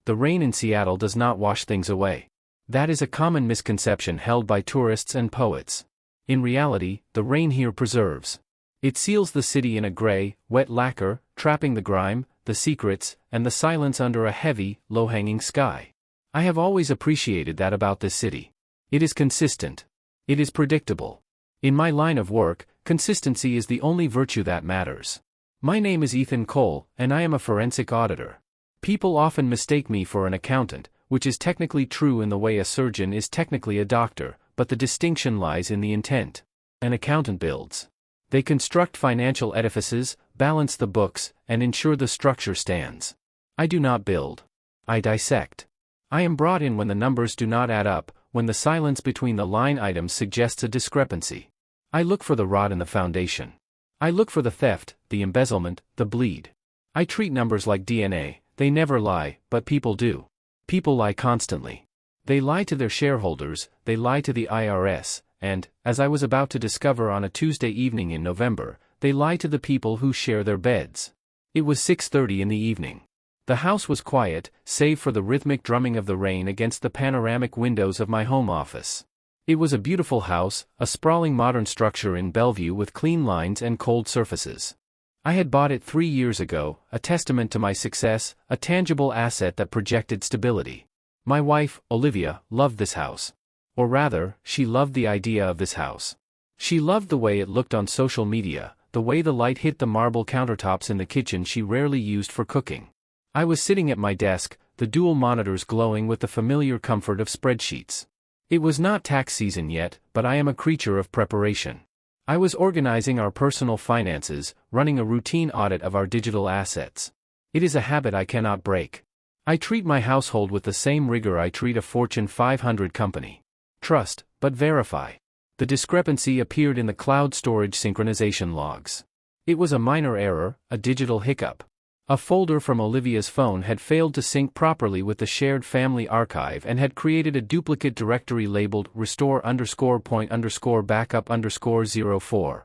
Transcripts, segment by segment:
The rain in Seattle does not wash things away. That is a common misconception held by tourists and poets. In reality, the rain here preserves. It seals the city in a gray, wet lacquer, trapping the grime, the secrets, and the silence under a heavy, low-hanging sky. I have always appreciated that about this city. It is consistent. It is predictable. In my line of work, consistency is the only virtue that matters. My name is Ethan Cole, and I am a forensic auditor. People often mistake me for an accountant, which is technically true in the way a surgeon is technically a doctor, but the distinction lies in the intent. An accountant builds. They construct financial edifices, balance the books, and ensure the structure stands. I do not build. I dissect. I am brought in when the numbers do not add up, when the silence between the line items suggests a discrepancy. I look for the rot in the foundation. I look for the theft, the embezzlement, the bleed. I treat numbers like DNA. They never lie, but people do. People lie constantly. They lie to their shareholders, they lie to the IRS, and, as I was about to discover on a Tuesday evening in November, they lie to the people who share their beds. It was 6:30 in the evening. The house was quiet, save for the rhythmic drumming of the rain against the panoramic windows of my home office. It was a beautiful house, a sprawling modern structure in Bellevue with clean lines and cold surfaces. I had bought it 3 years ago, a testament to my success, a tangible asset that projected stability. My wife, Olivia, loved this house. Or rather, she loved the idea of this house. She loved the way it looked on social media, the way the light hit the marble countertops in the kitchen she rarely used for cooking. I was sitting at my desk, the dual monitors glowing with the familiar comfort of spreadsheets. It was not tax season yet, but I am a creature of preparation. I was organizing our personal finances, running a routine audit of our digital assets. It is a habit I cannot break. I treat my household with the same rigor I treat a Fortune 500 company. Trust, but verify. The discrepancy appeared in the cloud storage synchronization logs. It was a minor error, a digital hiccup. A folder from Olivia's phone had failed to sync properly with the shared family archive and had created a duplicate directory labeled restore_point_backup_04.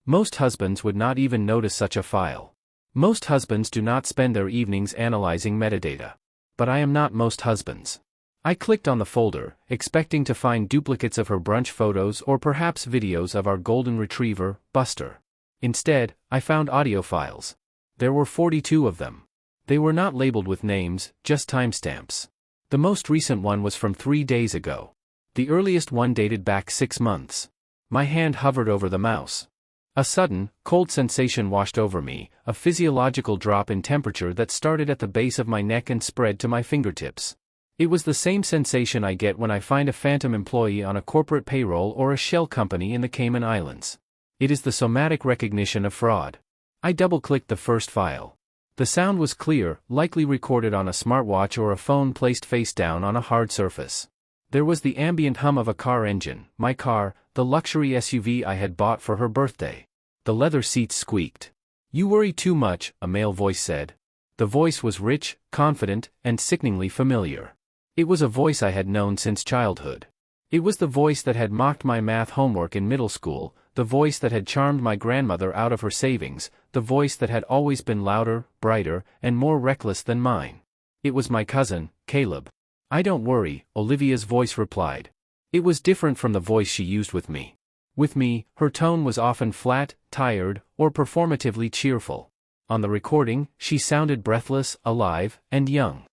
Most husbands would not even notice such a file. Most husbands do not spend their evenings analyzing metadata. But I am not most husbands. I clicked on the folder, expecting to find duplicates of her brunch photos or perhaps videos of our golden retriever, Buster. Instead, I found audio files. There were 42 of them. They were not labeled with names, just timestamps. The most recent one was from 3 days ago. The earliest one dated back 6 months. My hand hovered over the mouse. A sudden, cold sensation washed over me, a physiological drop in temperature that started at the base of my neck and spread to my fingertips. It was the same sensation I get when I find a phantom employee on a corporate payroll or a shell company in the Cayman Islands. It is the somatic recognition of fraud. I double-clicked the first file. The sound was clear, likely recorded on a smartwatch or a phone placed face down on a hard surface. There was the ambient hum of a car engine, my car, the luxury SUV I had bought for her birthday. The leather seats squeaked. "You worry too much," a male voice said. The voice was rich, confident, and sickeningly familiar. It was a voice I had known since childhood. It was the voice that had mocked my math homework in middle school, the voice that had charmed my grandmother out of her savings, the voice that had always been louder, brighter, and more reckless than mine. It was my cousin, Caleb. "I don't worry," Olivia's voice replied. It was different from the voice she used with me. With me, her tone was often flat, tired, or performatively cheerful. On the recording, she sounded breathless, alive, and young.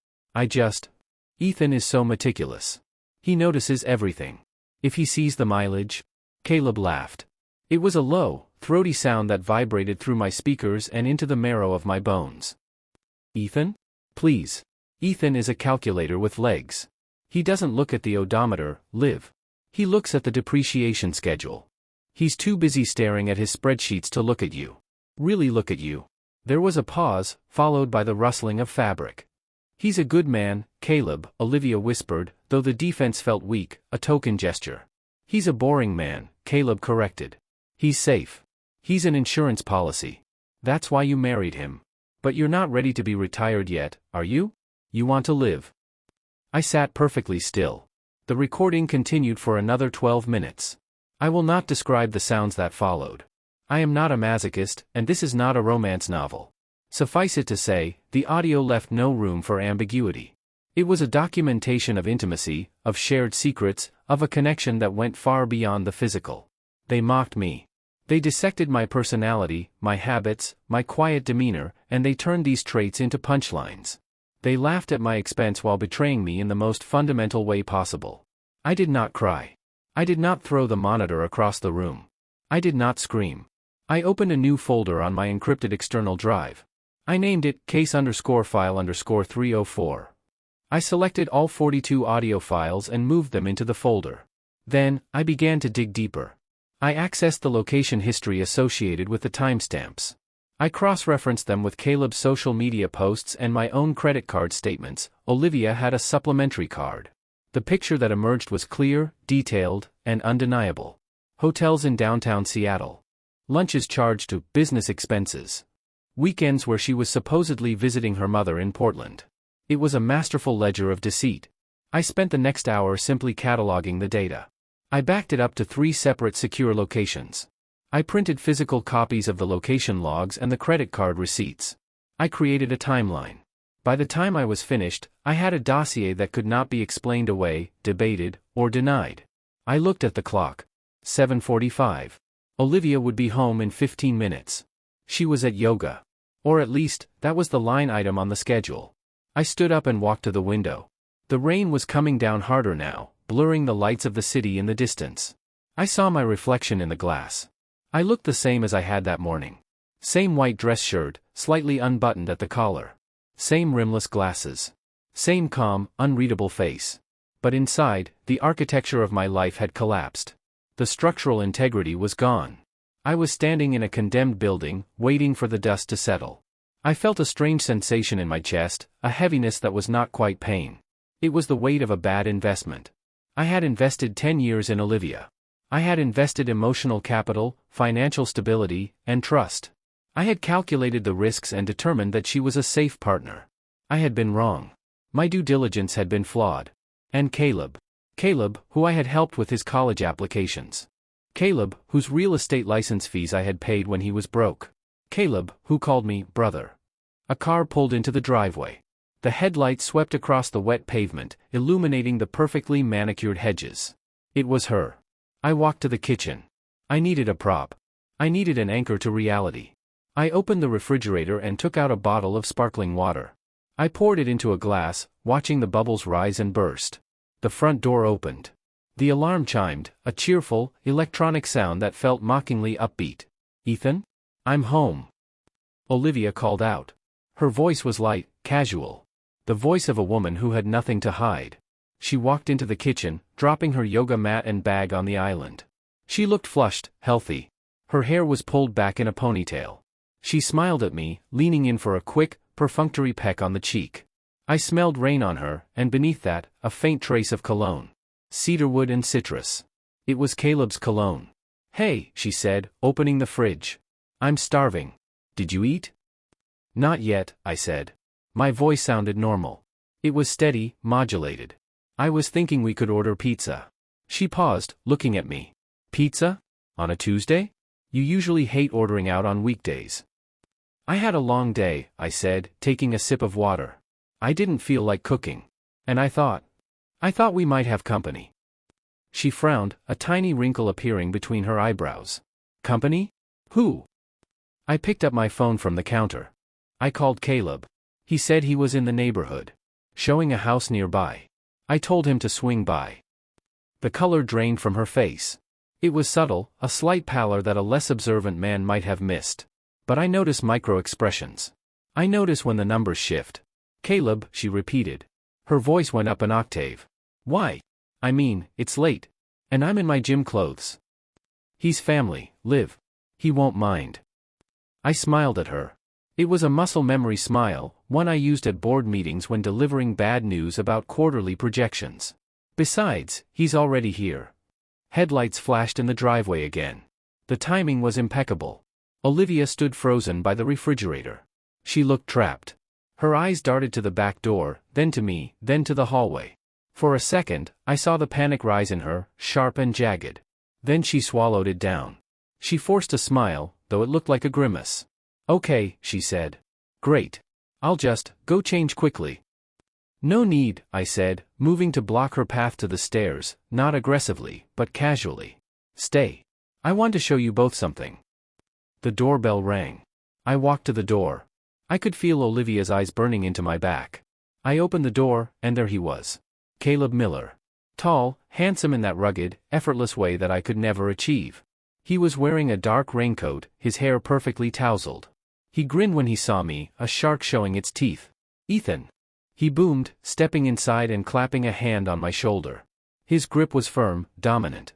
Ethan is so meticulous. He notices everything. If he sees the mileage. Caleb laughed. It was a low, throaty sound that vibrated through my speakers and into the marrow of my bones. "Ethan? Please." Ethan is a calculator with legs. He doesn't look at the odometer, Liv. He looks at the depreciation schedule. He's too busy staring at his spreadsheets to look at you. Really look at you. There was a pause, followed by the rustling of fabric. "He's a good man, Caleb," Olivia whispered, though the defense felt weak, a token gesture. "He's a boring man," Caleb corrected. "He's safe. He's an insurance policy. That's why you married him. But you're not ready to be retired yet, are you? You want to live." I sat perfectly still. The recording continued for another 12 minutes. I will not describe the sounds that followed. I am not a masochist, and this is not a romance novel. Suffice it to say, the audio left no room for ambiguity. It was a documentation of intimacy, of shared secrets, of a connection that went far beyond the physical. They mocked me. They dissected my personality, my habits, my quiet demeanor, and they turned these traits into punchlines. They laughed at my expense while betraying me in the most fundamental way possible. I did not cry. I did not throw the monitor across the room. I did not scream. I opened a new folder on my encrypted external drive. I named it case_file_304. I selected all 42 audio files and moved them into the folder. Then, I began to dig deeper. I accessed the location history associated with the timestamps. I cross-referenced them with Caleb's social media posts and my own credit card statements. Olivia had a supplementary card. The picture that emerged was clear, detailed, and undeniable. Hotels in downtown Seattle. Lunches charged to business expenses. Weekends where she was supposedly visiting her mother in Portland. It was a masterful ledger of deceit. I spent the next hour simply cataloging the data. I backed it up to 3 separate secure locations. I printed physical copies of the location logs and the credit card receipts. I created a timeline. By the time I was finished, I had a dossier that could not be explained away, debated, or denied. I looked at the clock. 7:45. Olivia would be home in 15 minutes. She was at yoga. Or at least, that was the line item on the schedule. I stood up and walked to the window. The rain was coming down harder now, blurring the lights of the city in the distance. I saw my reflection in the glass. I looked the same as I had that morning. Same white dress shirt, slightly unbuttoned at the collar. Same rimless glasses. Same calm, unreadable face. But inside, the architecture of my life had collapsed. The structural integrity was gone. I was standing in a condemned building, waiting for the dust to settle. I felt a strange sensation in my chest, a heaviness that was not quite pain. It was the weight of a bad investment. I had invested 10 years in Olivia. I had invested emotional capital, financial stability, and trust. I had calculated the risks and determined that she was a safe partner. I had been wrong. My due diligence had been flawed. And Caleb. Caleb, who I had helped with his college applications. Caleb, whose real estate license fees I had paid when he was broke. Caleb, who called me brother. A car pulled into the driveway. The headlights swept across the wet pavement, illuminating the perfectly manicured hedges. It was her. I walked to the kitchen. I needed a prop. I needed an anchor to reality. I opened the refrigerator and took out a bottle of sparkling water. I poured it into a glass, watching the bubbles rise and burst. The front door opened. The alarm chimed, a cheerful, electronic sound that felt mockingly upbeat. "Ethan? I'm home." Olivia called out. Her voice was light, casual. The voice of a woman who had nothing to hide. She walked into the kitchen, dropping her yoga mat and bag on the island. She looked flushed, healthy. Her hair was pulled back in a ponytail. She smiled at me, leaning in for a quick, perfunctory peck on the cheek. I smelled rain on her, and beneath that, a faint trace of cologne. Cedarwood and citrus. It was Caleb's cologne. "Hey," she said, opening the fridge. "I'm starving. Did you eat?" "Not yet," I said. My voice sounded normal. It was steady, modulated. "I was thinking we could order pizza." She paused, looking at me. "Pizza? On a Tuesday? You usually hate ordering out on weekdays." "I had a long day," I said, taking a sip of water. "I didn't feel like cooking. And I thought we might have company." She frowned, a tiny wrinkle appearing between her eyebrows. "Company? Who?" I picked up my phone from the counter. I called Caleb. He said he was in the neighborhood. Showing a house nearby. I told him to swing by. The color drained from her face. It was subtle, a slight pallor that a less observant man might have missed. But I notice micro-expressions. I notice when the numbers shift. "Caleb," she repeated. Her voice went up an octave. "Why? I mean, it's late. And I'm in my gym clothes." "He's family, Liv. He won't mind." I smiled at her. It was a muscle memory smile, one I used at board meetings when delivering bad news about quarterly projections. "Besides, he's already here." Headlights flashed in the driveway again. The timing was impeccable. Olivia stood frozen by the refrigerator. She looked trapped. Her eyes darted to the back door, then to me, then to the hallway. For a second, I saw the panic rise in her, sharp and jagged. Then she swallowed it down. She forced a smile, though it looked like a grimace. "Okay," she said. "Great. I'll just go change quickly." No need, I said, moving to block her path to the stairs, not aggressively, but casually. Stay. I want to show you both something. The doorbell rang. I walked to the door. I could feel Olivia's eyes burning into my back. I opened the door, and there he was. Caleb Miller. Tall, handsome in that rugged, effortless way that I could never achieve. He was wearing a dark raincoat, his hair perfectly tousled. He grinned when he saw me, a shark showing its teeth. Ethan. He boomed, stepping inside and clapping a hand on my shoulder. His grip was firm, dominant.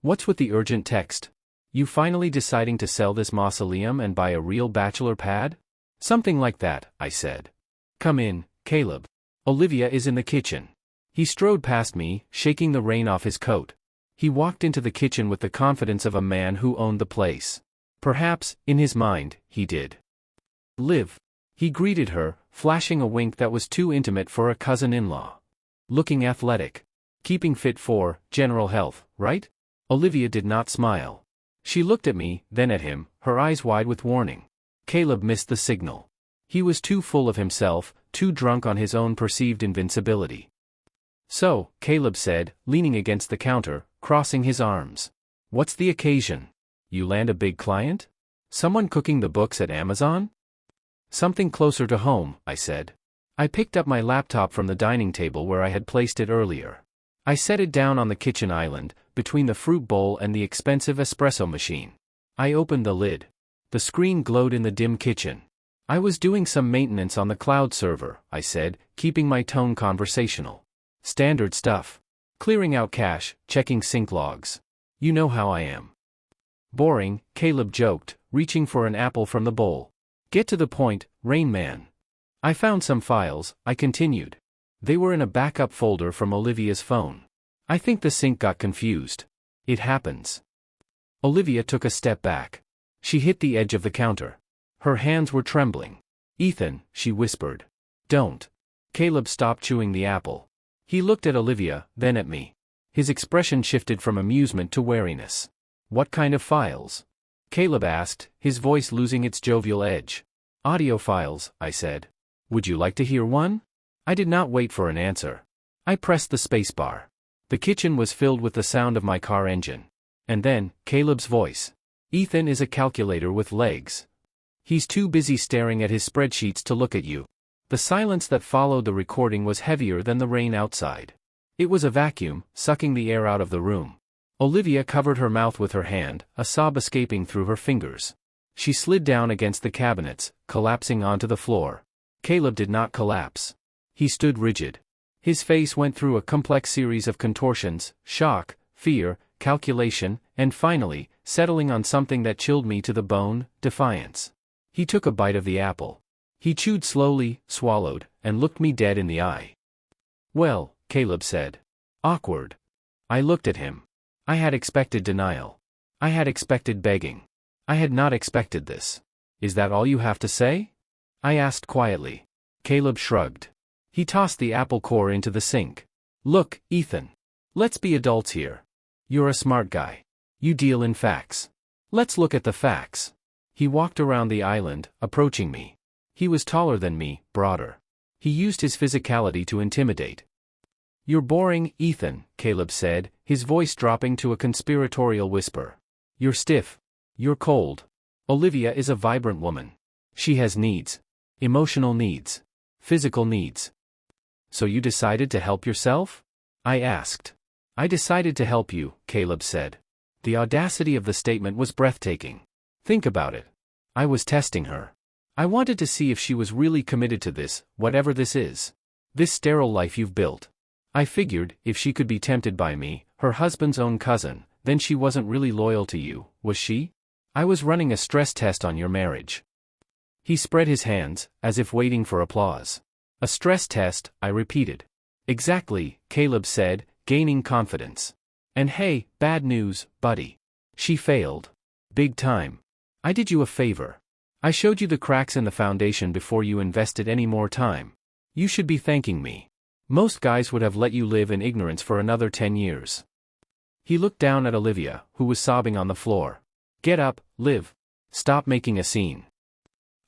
What's with the urgent text? You finally deciding to sell this mausoleum and buy a real bachelor pad? Something like that, I said. Come in, Caleb. Olivia is in the kitchen. He strode past me, shaking the rain off his coat. He walked into the kitchen with the confidence of a man who owned the place. Perhaps, in his mind, he did. Liv. He greeted her, flashing a wink that was too intimate for a cousin-in-law. Looking athletic. Keeping fit for general health, right? Olivia did not smile. She looked at me, then at him, her eyes wide with warning. Caleb missed the signal. He was too full of himself, too drunk on his own perceived invincibility. So, Caleb said, leaning against the counter, crossing his arms. What's the occasion? You land a big client? Someone cooking the books at Amazon? Something closer to home, I said. I picked up my laptop from the dining table where I had placed it earlier. I set it down on the kitchen island, between the fruit bowl and the expensive espresso machine. I opened the lid. The screen glowed in the dim kitchen. I was doing some maintenance on the cloud server, I said, keeping my tone conversational. Standard stuff. Clearing out cache, checking sync logs. You know how I am. Boring, Caleb joked, reaching for an apple from the bowl. Get to the point, Rain Man. I found some files, I continued. They were in a backup folder from Olivia's phone. I think the sync got confused. It happens. Olivia took a step back. She hit the edge of the counter. Her hands were trembling. Ethan, she whispered. Don't. Caleb stopped chewing the apple. He looked at Olivia, then at me. His expression shifted from amusement to wariness. What kind of files? Caleb asked, his voice losing its jovial edge. Audio files, I said. Would you like to hear one? I did not wait for an answer. I pressed the spacebar. The kitchen was filled with the sound of my car engine. And then, Caleb's voice. Ethan is a calculator with legs. He's too busy staring at his spreadsheets to look at you. The silence that followed the recording was heavier than the rain outside. It was a vacuum, sucking the air out of the room. Olivia covered her mouth with her hand, a sob escaping through her fingers. She slid down against the cabinets, collapsing onto the floor. Caleb did not collapse. He stood rigid. His face went through a complex series of contortions, shock, fear, calculation, and finally, settling on something that chilled me to the bone, defiance. He took a bite of the apple. He chewed slowly, swallowed, and looked me dead in the eye. Well, Caleb said. Awkward. I looked at him. I had expected denial. I had expected begging. I had not expected this. Is that all you have to say? I asked quietly. Caleb shrugged. He tossed the apple core into the sink. Look, Ethan. Let's be adults here. You're a smart guy. You deal in facts. Let's look at the facts. He walked around the island, approaching me. He was taller than me, broader. He used his physicality to intimidate. You're boring, Ethan, Caleb said, his voice dropping to a conspiratorial whisper. You're stiff. You're cold. Olivia is a vibrant woman. She has needs. Emotional needs. Physical needs. So you decided to help yourself? I asked. I decided to help you, Caleb said. The audacity of the statement was breathtaking. Think about it. I was testing her. I wanted to see if she was really committed to this, whatever this is. This sterile life you've built. I figured, if she could be tempted by me, her husband's own cousin, then she wasn't really loyal to you, was she? I was running a stress test on your marriage. He spread his hands, as if waiting for applause. A stress test, I repeated. Exactly, Caleb said, gaining confidence. And hey, bad news, buddy. She failed. Big time. I did you a favor. I showed you the cracks in the foundation before you invested any more time. You should be thanking me. Most guys would have let you live in ignorance for another 10 years. He looked down at Olivia, who was sobbing on the floor. Get up, Liv. Stop making a scene.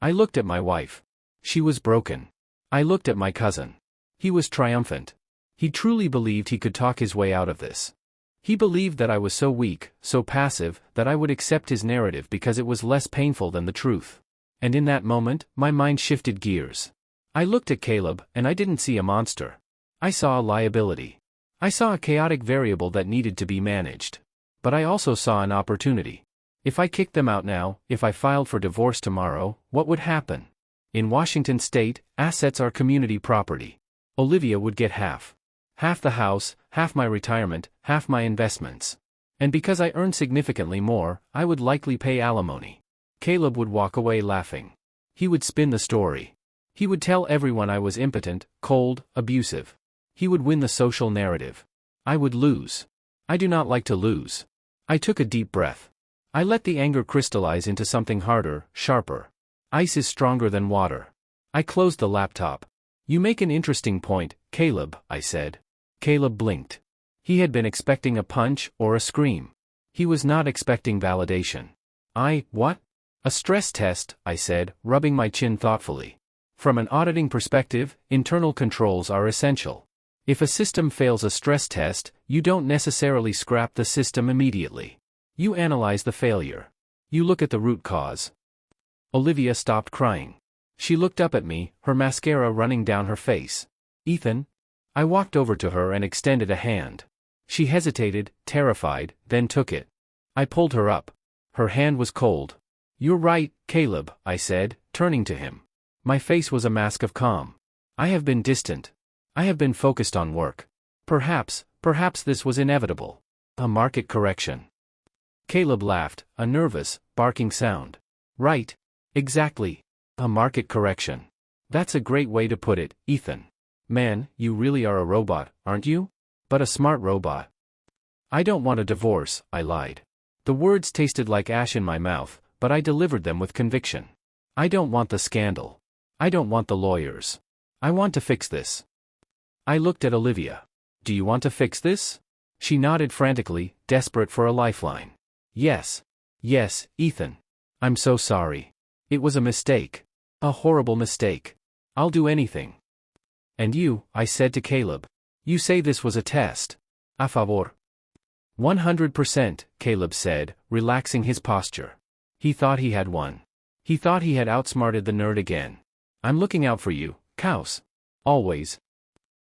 I looked at my wife. She was broken. I looked at my cousin. He was triumphant. He truly believed he could talk his way out of this. He believed that I was so weak, so passive, that I would accept his narrative because it was less painful than the truth. And in that moment, my mind shifted gears. I looked at Caleb, and I didn't see a monster. I saw a liability. I saw a chaotic variable that needed to be managed. But I also saw an opportunity. If I kicked them out now, if I filed for divorce tomorrow, what would happen? In Washington state, assets are community property. Olivia would get half. Half the house, half my retirement, half my investments. And because I earned significantly more, I would likely pay alimony. Caleb would walk away laughing. He would spin the story. He would tell everyone I was impotent, cold, abusive. He would win the social narrative. I would lose. I do not like to lose. I took a deep breath. I let the anger crystallize into something harder, sharper. Ice is stronger than water. I closed the laptop. You make an interesting point, Caleb, I said. Caleb blinked. He had been expecting a punch or a scream. He was not expecting validation. What? A stress test, I said, rubbing my chin thoughtfully. From an auditing perspective, internal controls are essential. If a system fails a stress test, you don't necessarily scrap the system immediately. You analyze the failure. You look at the root cause. Olivia stopped crying. She looked up at me, her mascara running down her face. Ethan? I walked over to her and extended a hand. She hesitated, terrified, then took it. I pulled her up. Her hand was cold. You're right, Caleb, I said, turning to him. My face was a mask of calm. I have been distant. I have been focused on work. Perhaps this was inevitable. A market correction. Caleb laughed, a nervous, barking sound. Right. Exactly. A market correction. That's a great way to put it, Ethan. Man, you really are a robot, aren't you? But a smart robot. I don't want a divorce, I lied. The words tasted like ash in my mouth, but I delivered them with conviction. I don't want the scandal. I don't want the lawyers. I want to fix this. I looked at Olivia. Do you want to fix this? She nodded frantically, desperate for a lifeline. Yes. Yes, Ethan. I'm so sorry. It was a mistake. A horrible mistake. I'll do anything. And you, I said to Caleb. You say this was a test. A favor. 100%, Caleb said, relaxing his posture. He thought he had won. He thought he had outsmarted the nerd again. I'm looking out for you, Kaus. Always.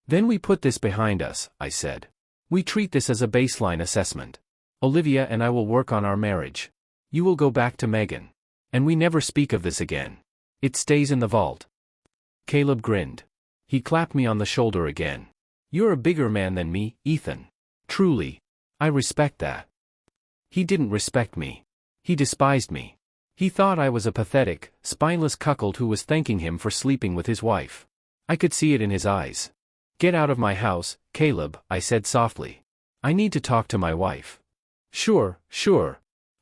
Then we put this behind us, I said. We treat this as a baseline assessment. Olivia and I will work on our marriage. You will go back to Megan. And we never speak of this again. It stays in the vault. Caleb grinned. He clapped me on the shoulder again. You're a bigger man than me, Ethan. Truly. I respect that. He didn't respect me. He despised me. He thought I was a pathetic, spineless cuckold who was thanking him for sleeping with his wife. I could see it in his eyes. Get out of my house, Caleb, I said softly. I need to talk to my wife. Sure.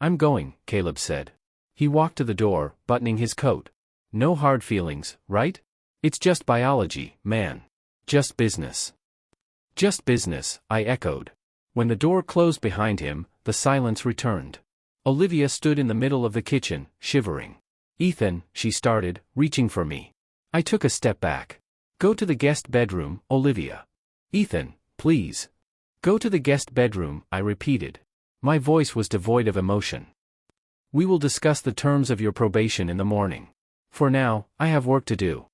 I'm going, Caleb said. He walked to the door, buttoning his coat. No hard feelings, right? It's just biology, man. Just business. Just business, I echoed. When the door closed behind him, the silence returned. Olivia stood in the middle of the kitchen, shivering. Ethan, she started, reaching for me. I took a step back. Go to the guest bedroom, Olivia. Ethan, please. Go to the guest bedroom, I repeated. My voice was devoid of emotion. We will discuss the terms of your probation in the morning. For now, I have work to do.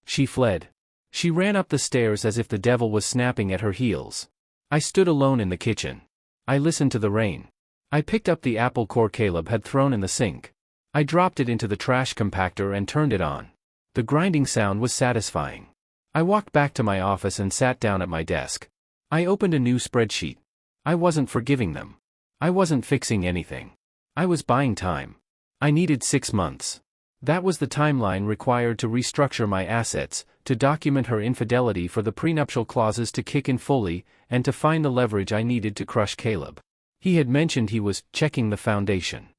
She fled. She ran up the stairs as if the devil was snapping at her heels. I stood alone in the kitchen. I listened to the rain. I picked up the apple core Caleb had thrown in the sink. I dropped it into the trash compactor and turned it on. The grinding sound was satisfying. I walked back to my office and sat down at my desk. I opened a new spreadsheet. I wasn't forgiving them. I wasn't fixing anything. I was buying time. I needed 6 months. That was the timeline required to restructure my assets, to document her infidelity for the prenuptial clauses to kick in fully, and to find the leverage I needed to crush Caleb. He had mentioned he was checking the foundation.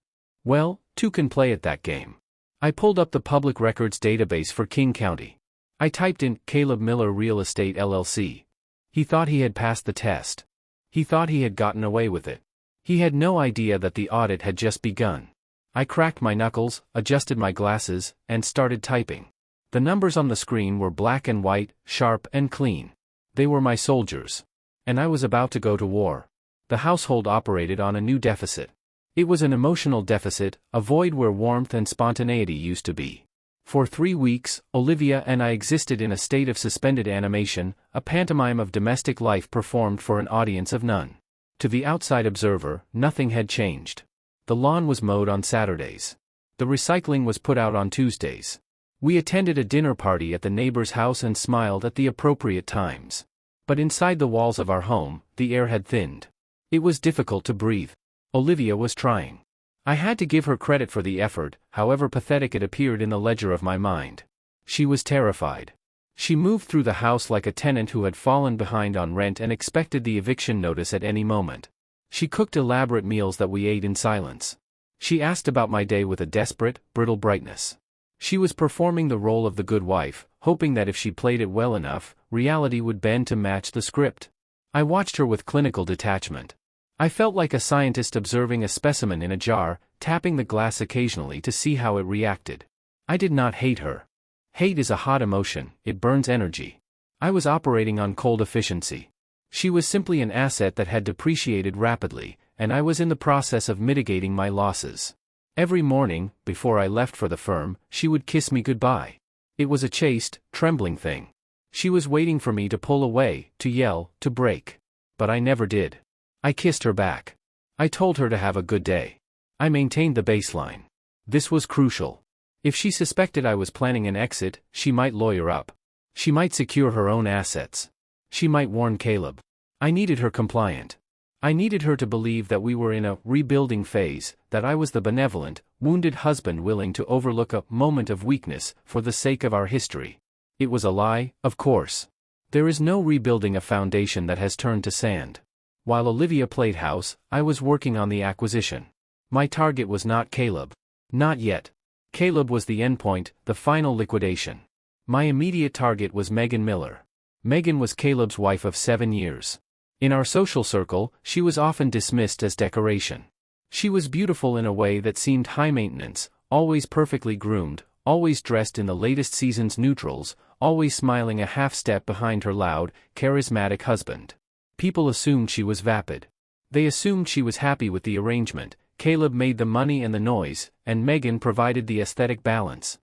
Well, two can play at that game. I pulled up the public records database for King County. I typed in Caleb Miller Real Estate LLC. He thought he had passed the test. He thought he had gotten away with it. He had no idea that the audit had just begun. I cracked my knuckles, adjusted my glasses, and started typing. The numbers on the screen were black and white, sharp and clean. They were my soldiers. And I was about to go to war. The household operated on a new deficit. It was an emotional deficit, a void where warmth and spontaneity used to be. For 3 weeks, Olivia and I existed in a state of suspended animation, a pantomime of domestic life performed for an audience of none. To the outside observer, nothing had changed. The lawn was mowed on Saturdays. The recycling was put out on Tuesdays. We attended a dinner party at the neighbor's house and smiled at the appropriate times. But inside the walls of our home, the air had thinned. It was difficult to breathe. Olivia was trying. I had to give her credit for the effort, however pathetic it appeared in the ledger of my mind. She was terrified. She moved through the house like a tenant who had fallen behind on rent and expected the eviction notice at any moment. She cooked elaborate meals that we ate in silence. She asked about my day with a desperate, brittle brightness. She was performing the role of the good wife, hoping that if she played it well enough, reality would bend to match the script. I watched her with clinical detachment. I felt like a scientist observing a specimen in a jar, tapping the glass occasionally to see how it reacted. I did not hate her. Hate is a hot emotion, it burns energy. I was operating on cold efficiency. She was simply an asset that had depreciated rapidly, and I was in the process of mitigating my losses. Every morning, before I left for the firm, she would kiss me goodbye. It was a chaste, trembling thing. She was waiting for me to pull away, to yell, to break. But I never did. I kissed her back. I told her to have a good day. I maintained the baseline. This was crucial. If she suspected I was planning an exit, she might lawyer up. She might secure her own assets. She might warn Caleb. I needed her compliant. I needed her to believe that we were in a rebuilding phase, that I was the benevolent, wounded husband willing to overlook a moment of weakness for the sake of our history. It was a lie, of course. There is no rebuilding a foundation that has turned to sand. While Olivia played house, I was working on the acquisition. My target was not Caleb. Not yet. Caleb was the endpoint, the final liquidation. My immediate target was Megan Miller. Megan was Caleb's wife of 7 years. In our social circle, she was often dismissed as decoration. She was beautiful in a way that seemed high maintenance, always perfectly groomed, always dressed in the latest season's neutrals, always smiling a half step behind her loud, charismatic husband. People assumed she was vapid. They assumed she was happy with the arrangement. Caleb made the money and the noise, and Megan provided the aesthetic balance.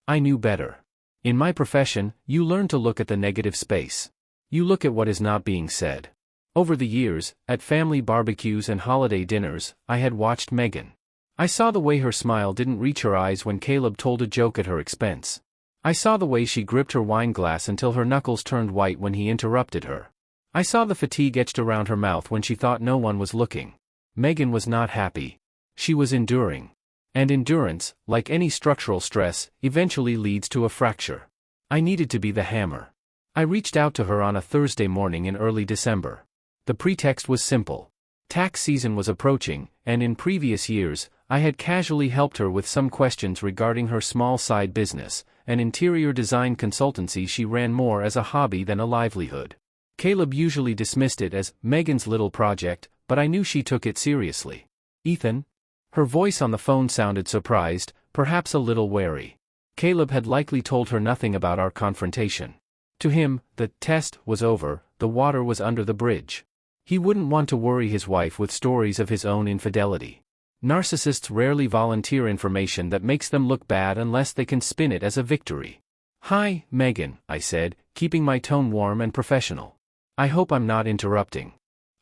I knew better. In my profession, you learn to look at the negative space. You look at what is not being said. Over the years, at family barbecues and holiday dinners, I had watched Megan. I saw the way her smile didn't reach her eyes when Caleb told a joke at her expense. I saw the way she gripped her wine glass until her knuckles turned white when he interrupted her. I saw the fatigue etched around her mouth when she thought no one was looking. Megan was not happy. She was enduring. And endurance, like any structural stress, eventually leads to a fracture. I needed to be the hammer. I reached out to her on a Thursday morning in early December. The pretext was simple. Tax season was approaching, and in previous years, I had casually helped her with some questions regarding her small side business, an interior design consultancy she ran more as a hobby than a livelihood. Caleb usually dismissed it as Megan's little project, but I knew she took it seriously. Ethan? Her voice on the phone sounded surprised, perhaps a little wary. Caleb had likely told her nothing about our confrontation. To him, the test was over, the water was under the bridge. He wouldn't want to worry his wife with stories of his own infidelity. Narcissists rarely volunteer information that makes them look bad unless they can spin it as a victory. "Hi, Megan," I said, keeping my tone warm and professional. "I hope I'm not interrupting.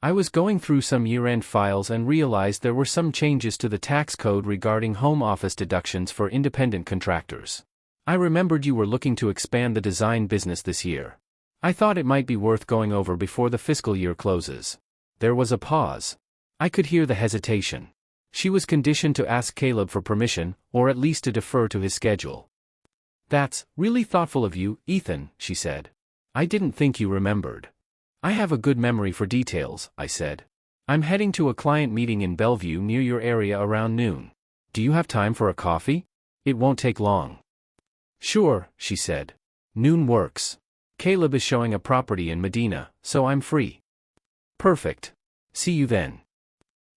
I was going through some year-end files and realized there were some changes to the tax code regarding home office deductions for independent contractors. I remembered you were looking to expand the design business this year. I thought it might be worth going over before the fiscal year closes." There was a pause. I could hear the hesitation. She was conditioned to ask Caleb for permission, or at least to defer to his schedule. "That's really thoughtful of you, Ethan," she said. "I didn't think you remembered." "I have a good memory for details," I said. "I'm heading to a client meeting in Bellevue near your area around noon. Do you have time for a coffee? It won't take long." "Sure," she said. "Noon works. Caleb is showing a property in Medina, so I'm free." "Perfect. See you then."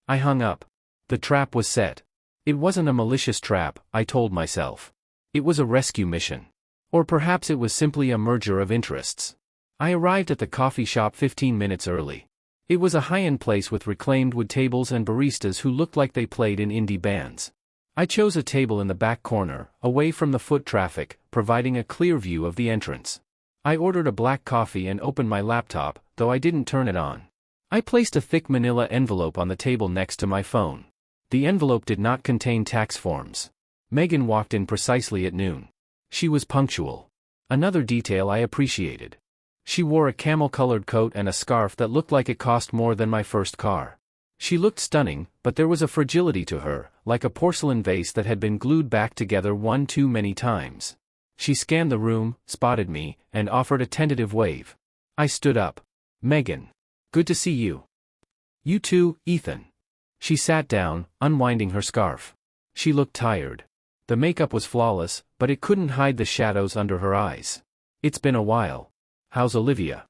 I hung up. The trap was set. It wasn't a malicious trap, I told myself. It was a rescue mission. Or perhaps it was simply a merger of interests. I arrived at the coffee shop 15 minutes early. It was a high-end place with reclaimed wood tables and baristas who looked like they played in indie bands. I chose a table in the back corner, away from the foot traffic, providing a clear view of the entrance. I ordered a black coffee and opened my laptop, though I didn't turn it on. I placed a thick manila envelope on the table next to my phone. The envelope did not contain tax forms. Megan walked in precisely at noon. She was punctual. Another detail I appreciated. She wore a camel-colored coat and a scarf that looked like it cost more than my first car. She looked stunning, but there was a fragility to her, like a porcelain vase that had been glued back together one too many times. She scanned the room, spotted me, and offered a tentative wave. I stood up. "Megan. Good to see you." "You too, Ethan." She sat down, unwinding her scarf. She looked tired. The makeup was flawless, but it couldn't hide the shadows under her eyes. "It's been a while. How's Olivia?"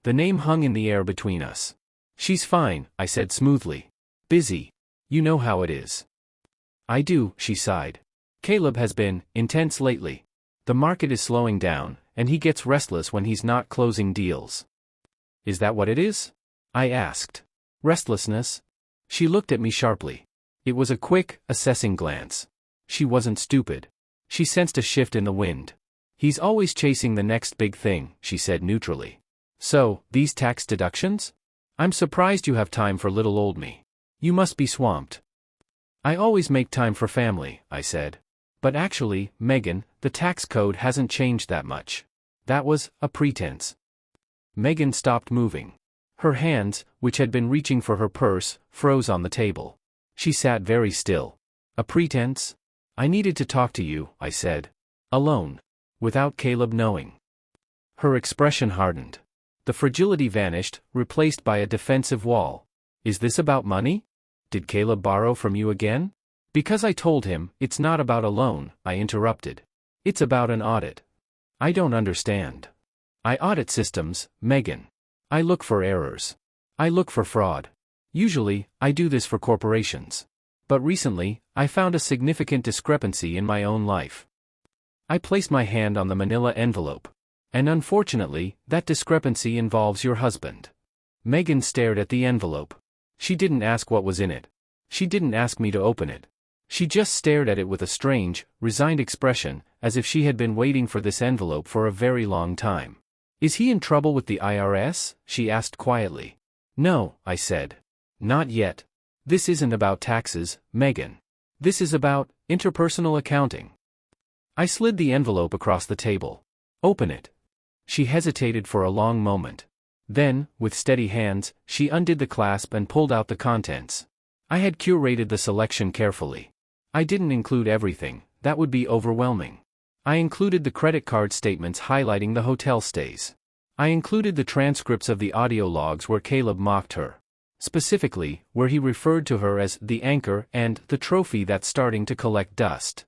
The name hung in the air between us. "She's fine," I said smoothly. "Busy. You know how it is." "I do," she sighed. "Caleb has been intense lately. The market is slowing down, and he gets restless when he's not closing deals." "Is that what it is?" I asked. "Restlessness?" She looked at me sharply. It was a quick, assessing glance. She wasn't stupid. She sensed a shift in the wind. "He's always chasing the next big thing," she said neutrally. "So, these tax deductions? I'm surprised you have time for little old me. You must be swamped." "I always make time for family," I said. "But actually, Megan, the tax code hasn't changed that much. That was a pretense." Megan stopped moving. Her hands, which had been reaching for her purse, froze on the table. She sat very still. "A pretense? I needed to talk to you," I said. "Alone. Without Caleb knowing." Her expression hardened. The fragility vanished, replaced by a defensive wall. "Is this about money? Did Caleb borrow from you again?" "Because I told him, it's not about a loan," I interrupted. "It's about an audit." "I don't understand." "I audit systems, Megan. I look for errors. I look for fraud. Usually, I do this for corporations. But recently, I found a significant discrepancy in my own life." I placed my hand on the manila envelope. "And unfortunately, that discrepancy involves your husband." Megan stared at the envelope. She didn't ask what was in it. She didn't ask me to open it. She just stared at it with a strange, resigned expression, as if she had been waiting for this envelope for a very long time. "Is he in trouble with the IRS?" she asked quietly. "No," I said. "Not yet. This isn't about taxes, Megan. This is about interpersonal accounting." I slid the envelope across the table. "Open it." She hesitated for a long moment. Then, with steady hands, she undid the clasp and pulled out the contents. I had curated the selection carefully. I didn't include everything, that would be overwhelming. I included the credit card statements highlighting the hotel stays. I included the transcripts of the audio logs where Caleb mocked her. Specifically, where he referred to her as the anchor and the trophy that's starting to collect dust.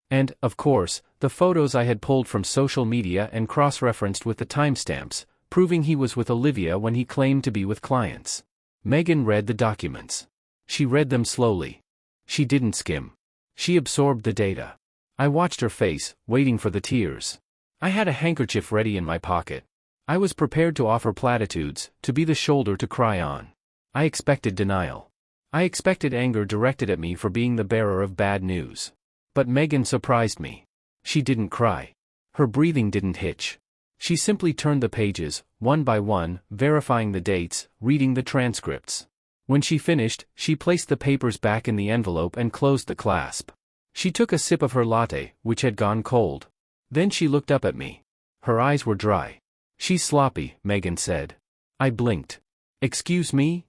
And, of course, the photos I had pulled from social media and cross-referenced with the timestamps, proving he was with Olivia when he claimed to be with clients. Megan read the documents. She read them slowly. She didn't skim. She absorbed the data. I watched her face, waiting for the tears. I had a handkerchief ready in my pocket. I was prepared to offer platitudes, to be the shoulder to cry on. I expected denial. I expected anger directed at me for being the bearer of bad news. But Megan surprised me. She didn't cry. Her breathing didn't hitch. She simply turned the pages, one by one, verifying the dates, reading the transcripts. When she finished, she placed the papers back in the envelope and closed the clasp. She took a sip of her latte, which had gone cold. Then she looked up at me. Her eyes were dry. "She's sloppy," Megan said. I blinked. "Excuse me?"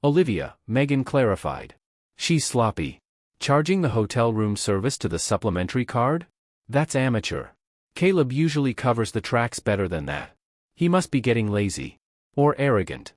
"Olivia," Megan clarified. "She's sloppy. Charging the hotel room service to the supplementary card? That's amateur. Caleb usually covers the tracks better than that. He must be getting lazy. Or arrogant."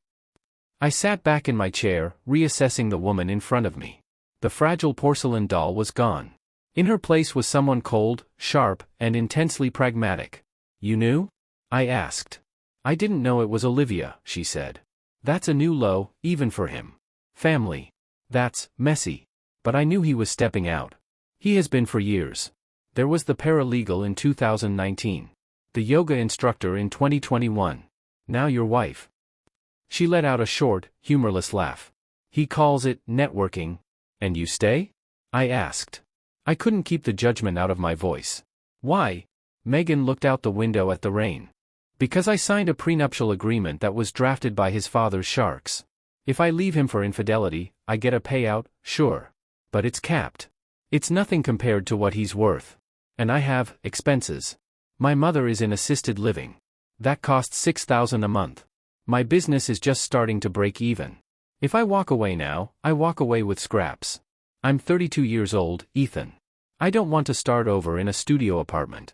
I sat back in my chair, reassessing the woman in front of me. The fragile porcelain doll was gone. In her place was someone cold, sharp, and intensely pragmatic. "You knew?" I asked. "I didn't know it was Olivia," she said. "That's a new low, even for him. Family. That's messy. But I knew he was stepping out. He has been for years. There was the paralegal in 2019. The yoga instructor in 2021. Now your wife. She let out a short, humorless laugh. He calls it networking. And you stay? I asked. I couldn't keep the judgment out of my voice. Why? Megan looked out the window at the rain. Because I signed a prenuptial agreement that was drafted by his father's sharks. If I leave him for infidelity, I get a payout, sure. But it's capped. It's nothing compared to what he's worth. And I have expenses. My mother is in assisted living. That costs $6,000 a month. My business is just starting to break even. If I walk away now, I walk away with scraps. I'm 32 years old, Ethan. I don't want to start over in a studio apartment.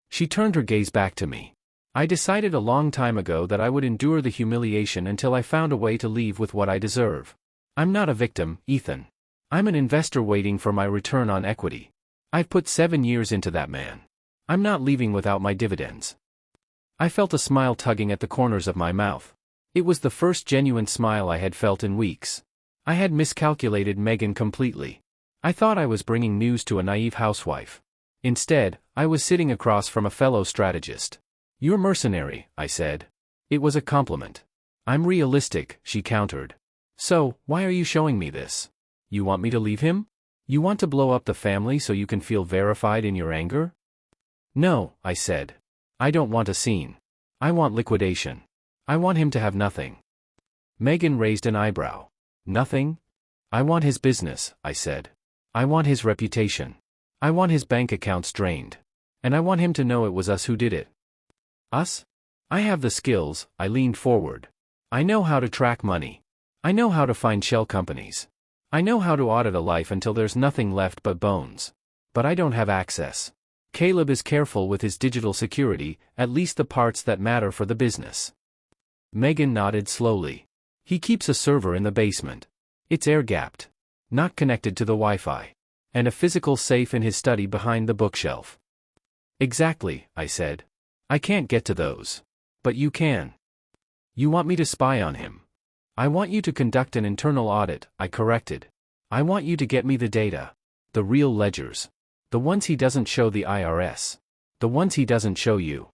She turned her gaze back to me. I decided a long time ago that I would endure the humiliation until I found a way to leave with what I deserve. I'm not a victim, Ethan. I'm an investor waiting for my return on equity. I've put 7 years into that man. I'm not leaving without my dividends. I felt a smile tugging at the corners of my mouth. It was the first genuine smile I had felt in weeks. I had miscalculated Megan completely. I thought I was bringing news to a naive housewife. Instead, I was sitting across from a fellow strategist. You're mercenary, I said. It was a compliment. I'm realistic, she countered. So, why are you showing me this? You want me to leave him? You want to blow up the family so you can feel verified in your anger? No, I said. I don't want a scene. I want liquidation. I want him to have nothing. Megan raised an eyebrow. Nothing? I want his business, I said. I want his reputation. I want his bank accounts drained. And I want him to know it was us who did it. Us? I have the skills, I leaned forward. I know how to track money. I know how to find shell companies. I know how to audit a life until there's nothing left but bones. But I don't have access. Caleb is careful with his digital security, at least the parts that matter for the business. Megan nodded slowly. He keeps a server in the basement. It's air-gapped. Not connected to the Wi-Fi. And a physical safe in his study behind the bookshelf. Exactly, I said. I can't get to those. But you can. You want me to spy on him. I want you to conduct an internal audit, I corrected. I want you to get me the data. The real ledgers. The ones he doesn't show the IRS. The ones he doesn't show you.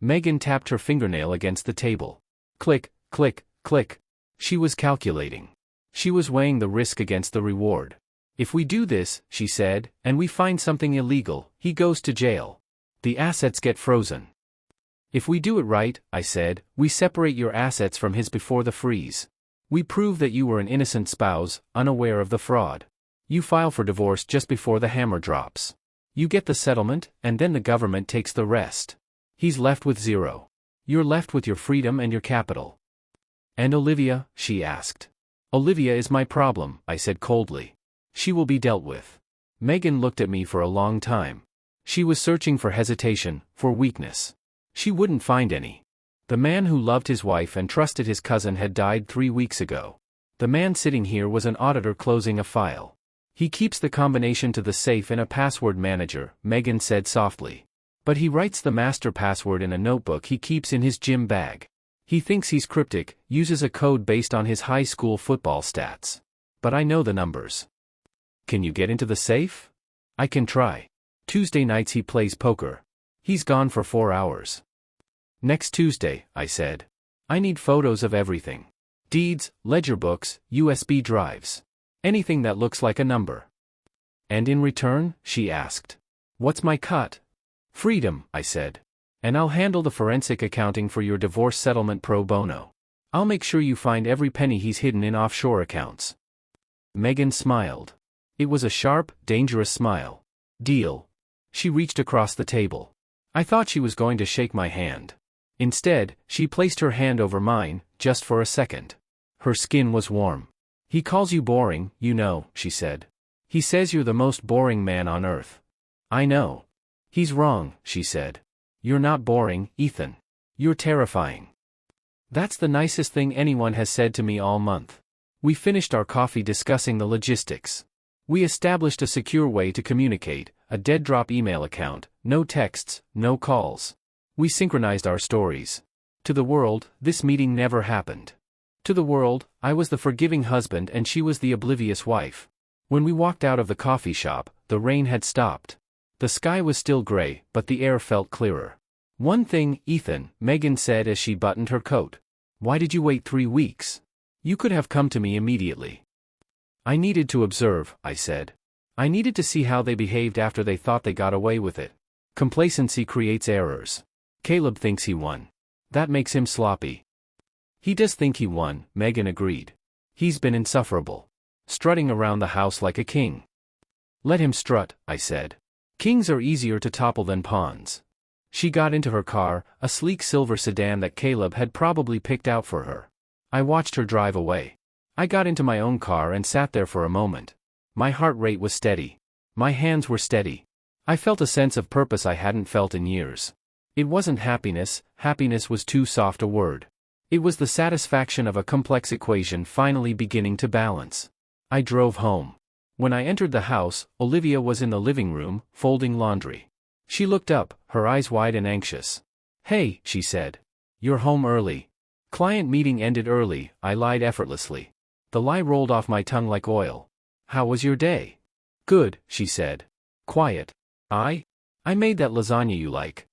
Megan tapped her fingernail against the table. Click, click, click. She was calculating. She was weighing the risk against the reward. If we do this, she said, and we find something illegal, he goes to jail. The assets get frozen. If we do it right, I said, we separate your assets from his before the freeze. We prove that you were an innocent spouse, unaware of the fraud. You file for divorce just before the hammer drops. You get the settlement, and then the government takes the rest. He's left with zero. You're left with your freedom and your capital. And Olivia? She asked. Olivia is my problem, I said coldly. She will be dealt with. Megan looked at me for a long time. She was searching for hesitation, for weakness. She wouldn't find any. The man who loved his wife and trusted his cousin had died 3 weeks ago. The man sitting here was an auditor closing a file. He keeps the combination to the safe in a password manager, Megan said softly. But he writes the master password in a notebook he keeps in his gym bag. He thinks he's cryptic, uses a code based on his high school football stats. But I know the numbers. Can you get into the safe? I can try. Tuesday nights he plays poker. He's gone for 4 hours. Next Tuesday, I said. I need photos of everything. Deeds, ledger books, USB drives. Anything that looks like a number. And in return, she asked. What's my cut? Freedom, I said. And I'll handle the forensic accounting for your divorce settlement pro bono. I'll make sure you find every penny he's hidden in offshore accounts. Megan smiled. It was a sharp, dangerous smile. Deal. She reached across the table. I thought she was going to shake my hand. Instead, she placed her hand over mine, just for a second. Her skin was warm. He calls you boring, you know, she said. He says you're the most boring man on earth. I know. He's wrong, she said. You're not boring, Ethan. You're terrifying. That's the nicest thing anyone has said to me all month. We finished our coffee discussing the logistics. We established a secure way to communicate, a dead-drop email account, no texts, no calls. We synchronized our stories. To the world, this meeting never happened. To the world, I was the forgiving husband and she was the oblivious wife. When we walked out of the coffee shop, the rain had stopped. The sky was still gray, but the air felt clearer. "One thing, Ethan," Megan said as she buttoned her coat. "Why did you wait 3 weeks? You could have come to me immediately." "I needed to observe," I said. "I needed to see how they behaved after they thought they got away with it. Complacency creates errors. Caleb thinks he won. That makes him sloppy." "He does think he won," Megan agreed. "He's been insufferable. Strutting around the house like a king." "Let him strut," I said. "Kings are easier to topple than pawns." She got into her car, a sleek silver sedan that Caleb had probably picked out for her. I watched her drive away. I got into my own car and sat there for a moment. My heart rate was steady. My hands were steady. I felt a sense of purpose I hadn't felt in years. It wasn't happiness, happiness was too soft a word. It was the satisfaction of a complex equation finally beginning to balance. I drove home. When I entered the house, Olivia was in the living room, folding laundry. She looked up, her eyes wide and anxious. "Hey," she said. "You're home early." "Client meeting ended early," I lied effortlessly. The lie rolled off my tongue like oil. "How was your day?" "Good," she said. "Quiet." I made that lasagna you like."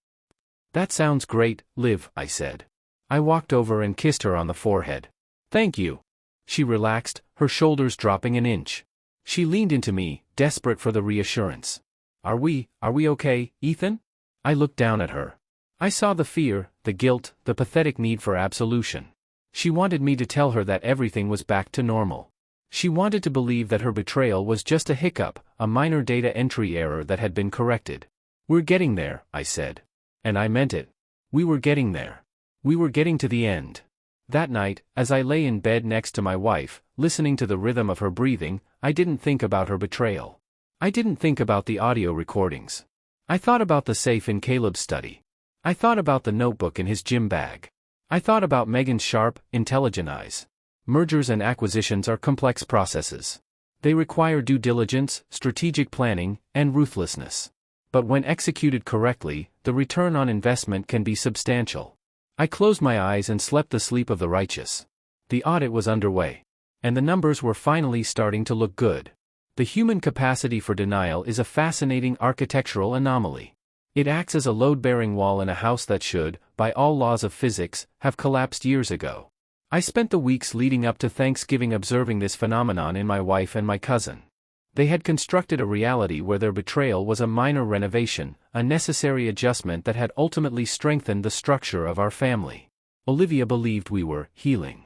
"That sounds great, Liv," I said. I walked over and kissed her on the forehead. "Thank you." She relaxed, her shoulders dropping an inch. She leaned into me, desperate for the reassurance. Are we okay, Ethan?" I looked down at her. I saw the fear, the guilt, the pathetic need for absolution. She wanted me to tell her that everything was back to normal. She wanted to believe that her betrayal was just a hiccup, a minor data entry error that had been corrected. "We're getting there," I said. And I meant it. We were getting there. We were getting to the end. That night, as I lay in bed next to my wife, listening to the rhythm of her breathing, I didn't think about her betrayal. I didn't think about the audio recordings. I thought about the safe in Caleb's study. I thought about the notebook in his gym bag. I thought about Megan's sharp, intelligent eyes. Mergers and acquisitions are complex processes. They require due diligence, strategic planning, and ruthlessness. But when executed correctly, the return on investment can be substantial. I closed my eyes and slept the sleep of the righteous. The audit was underway. And the numbers were finally starting to look good. The human capacity for denial is a fascinating architectural anomaly. It acts as a load-bearing wall in a house that should, by all laws of physics, have collapsed years ago. I spent the weeks leading up to Thanksgiving observing this phenomenon in my wife and my cousin. They had constructed a reality where their betrayal was a minor renovation, a necessary adjustment that had ultimately strengthened the structure of our family. Olivia believed we were healing.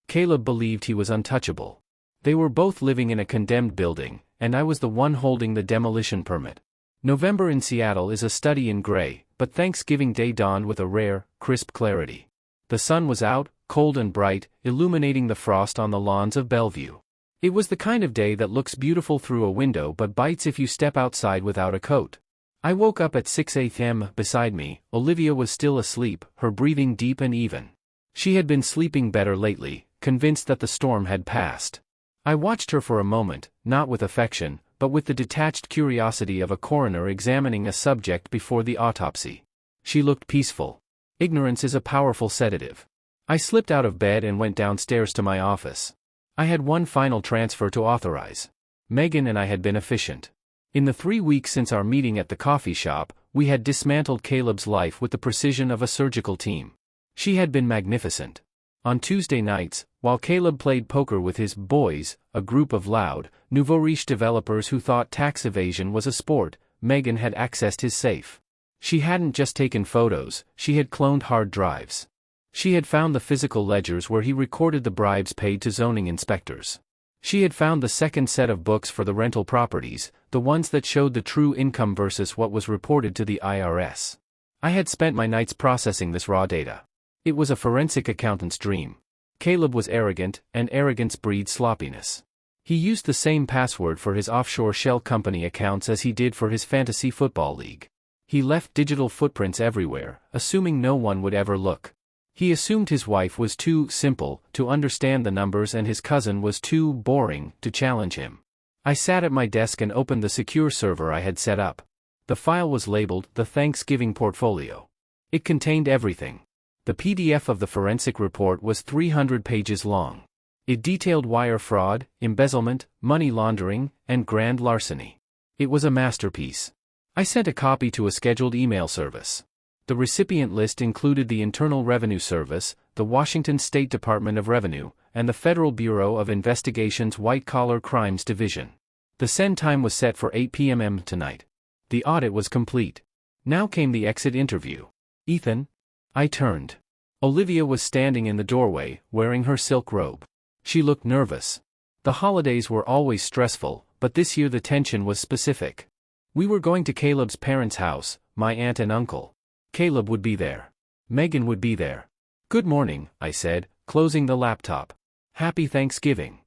Caleb believed he was untouchable. They were both living in a condemned building, and I was the one holding the demolition permit. November in Seattle is a study in gray, but Thanksgiving Day dawned with a rare, crisp clarity. The sun was out, cold and bright, illuminating the frost on the lawns of Bellevue. It was the kind of day that looks beautiful through a window but bites if you step outside without a coat. I woke up at 6 a.m. Beside me, Olivia was still asleep, her breathing deep and even. She had been sleeping better lately, convinced that the storm had passed. I watched her for a moment, not with affection, but with the detached curiosity of a coroner examining a subject before the autopsy. She looked peaceful. Ignorance is a powerful sedative. I slipped out of bed and went downstairs to my office. I had one final transfer to authorize. Megan and I had been efficient. In the 3 weeks since our meeting at the coffee shop, we had dismantled Caleb's life with the precision of a surgical team. She had been magnificent. On Tuesday nights, while Caleb played poker with his boys, a group of loud, nouveau riche developers who thought tax evasion was a sport, Megan had accessed his safe. She hadn't just taken photos, she had cloned hard drives. She had found the physical ledgers where he recorded the bribes paid to zoning inspectors. She had found the second set of books for the rental properties, the ones that showed the true income versus what was reported to the IRS. I had spent my nights processing this raw data. It was a forensic accountant's dream. Caleb was arrogant, and arrogance breeds sloppiness. He used the same password for his offshore shell company accounts as he did for his fantasy football league. He left digital footprints everywhere, assuming no one would ever look. He assumed his wife was too simple to understand the numbers and his cousin was too boring to challenge him. I sat at my desk and opened the secure server I had set up. The file was labeled the Thanksgiving Portfolio. It contained everything. The PDF of the forensic report was 300 pages long. It detailed wire fraud, embezzlement, money laundering, and grand larceny. It was a masterpiece. I sent a copy to a scheduled email service. The recipient list included the Internal Revenue Service, the Washington State Department of Revenue, and the Federal Bureau of Investigation's White-Collar Crimes Division. The send time was set for 8 p.m. tonight. The audit was complete. Now came the exit interview. Ethan? I turned. Olivia was standing in the doorway, wearing her silk robe. She looked nervous. The holidays were always stressful, but this year the tension was specific. We were going to Caleb's parents' house, my aunt and uncle. Caleb would be there. Megan would be there. Good morning, I said, closing the laptop. Happy Thanksgiving.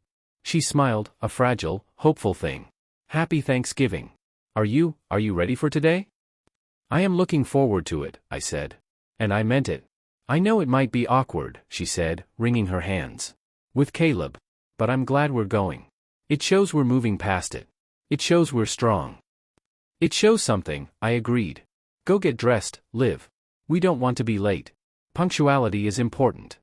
She smiled, a fragile, hopeful thing. Happy Thanksgiving. Are you ready for today? I am looking forward to it, I said. And I meant it. I know it might be awkward, she said, wringing her hands. With Caleb. But I'm glad we're going. It shows we're moving past it. It shows we're strong. It shows something, I agreed. Go get dressed, Liv. We don't want to be late. Punctuality is important.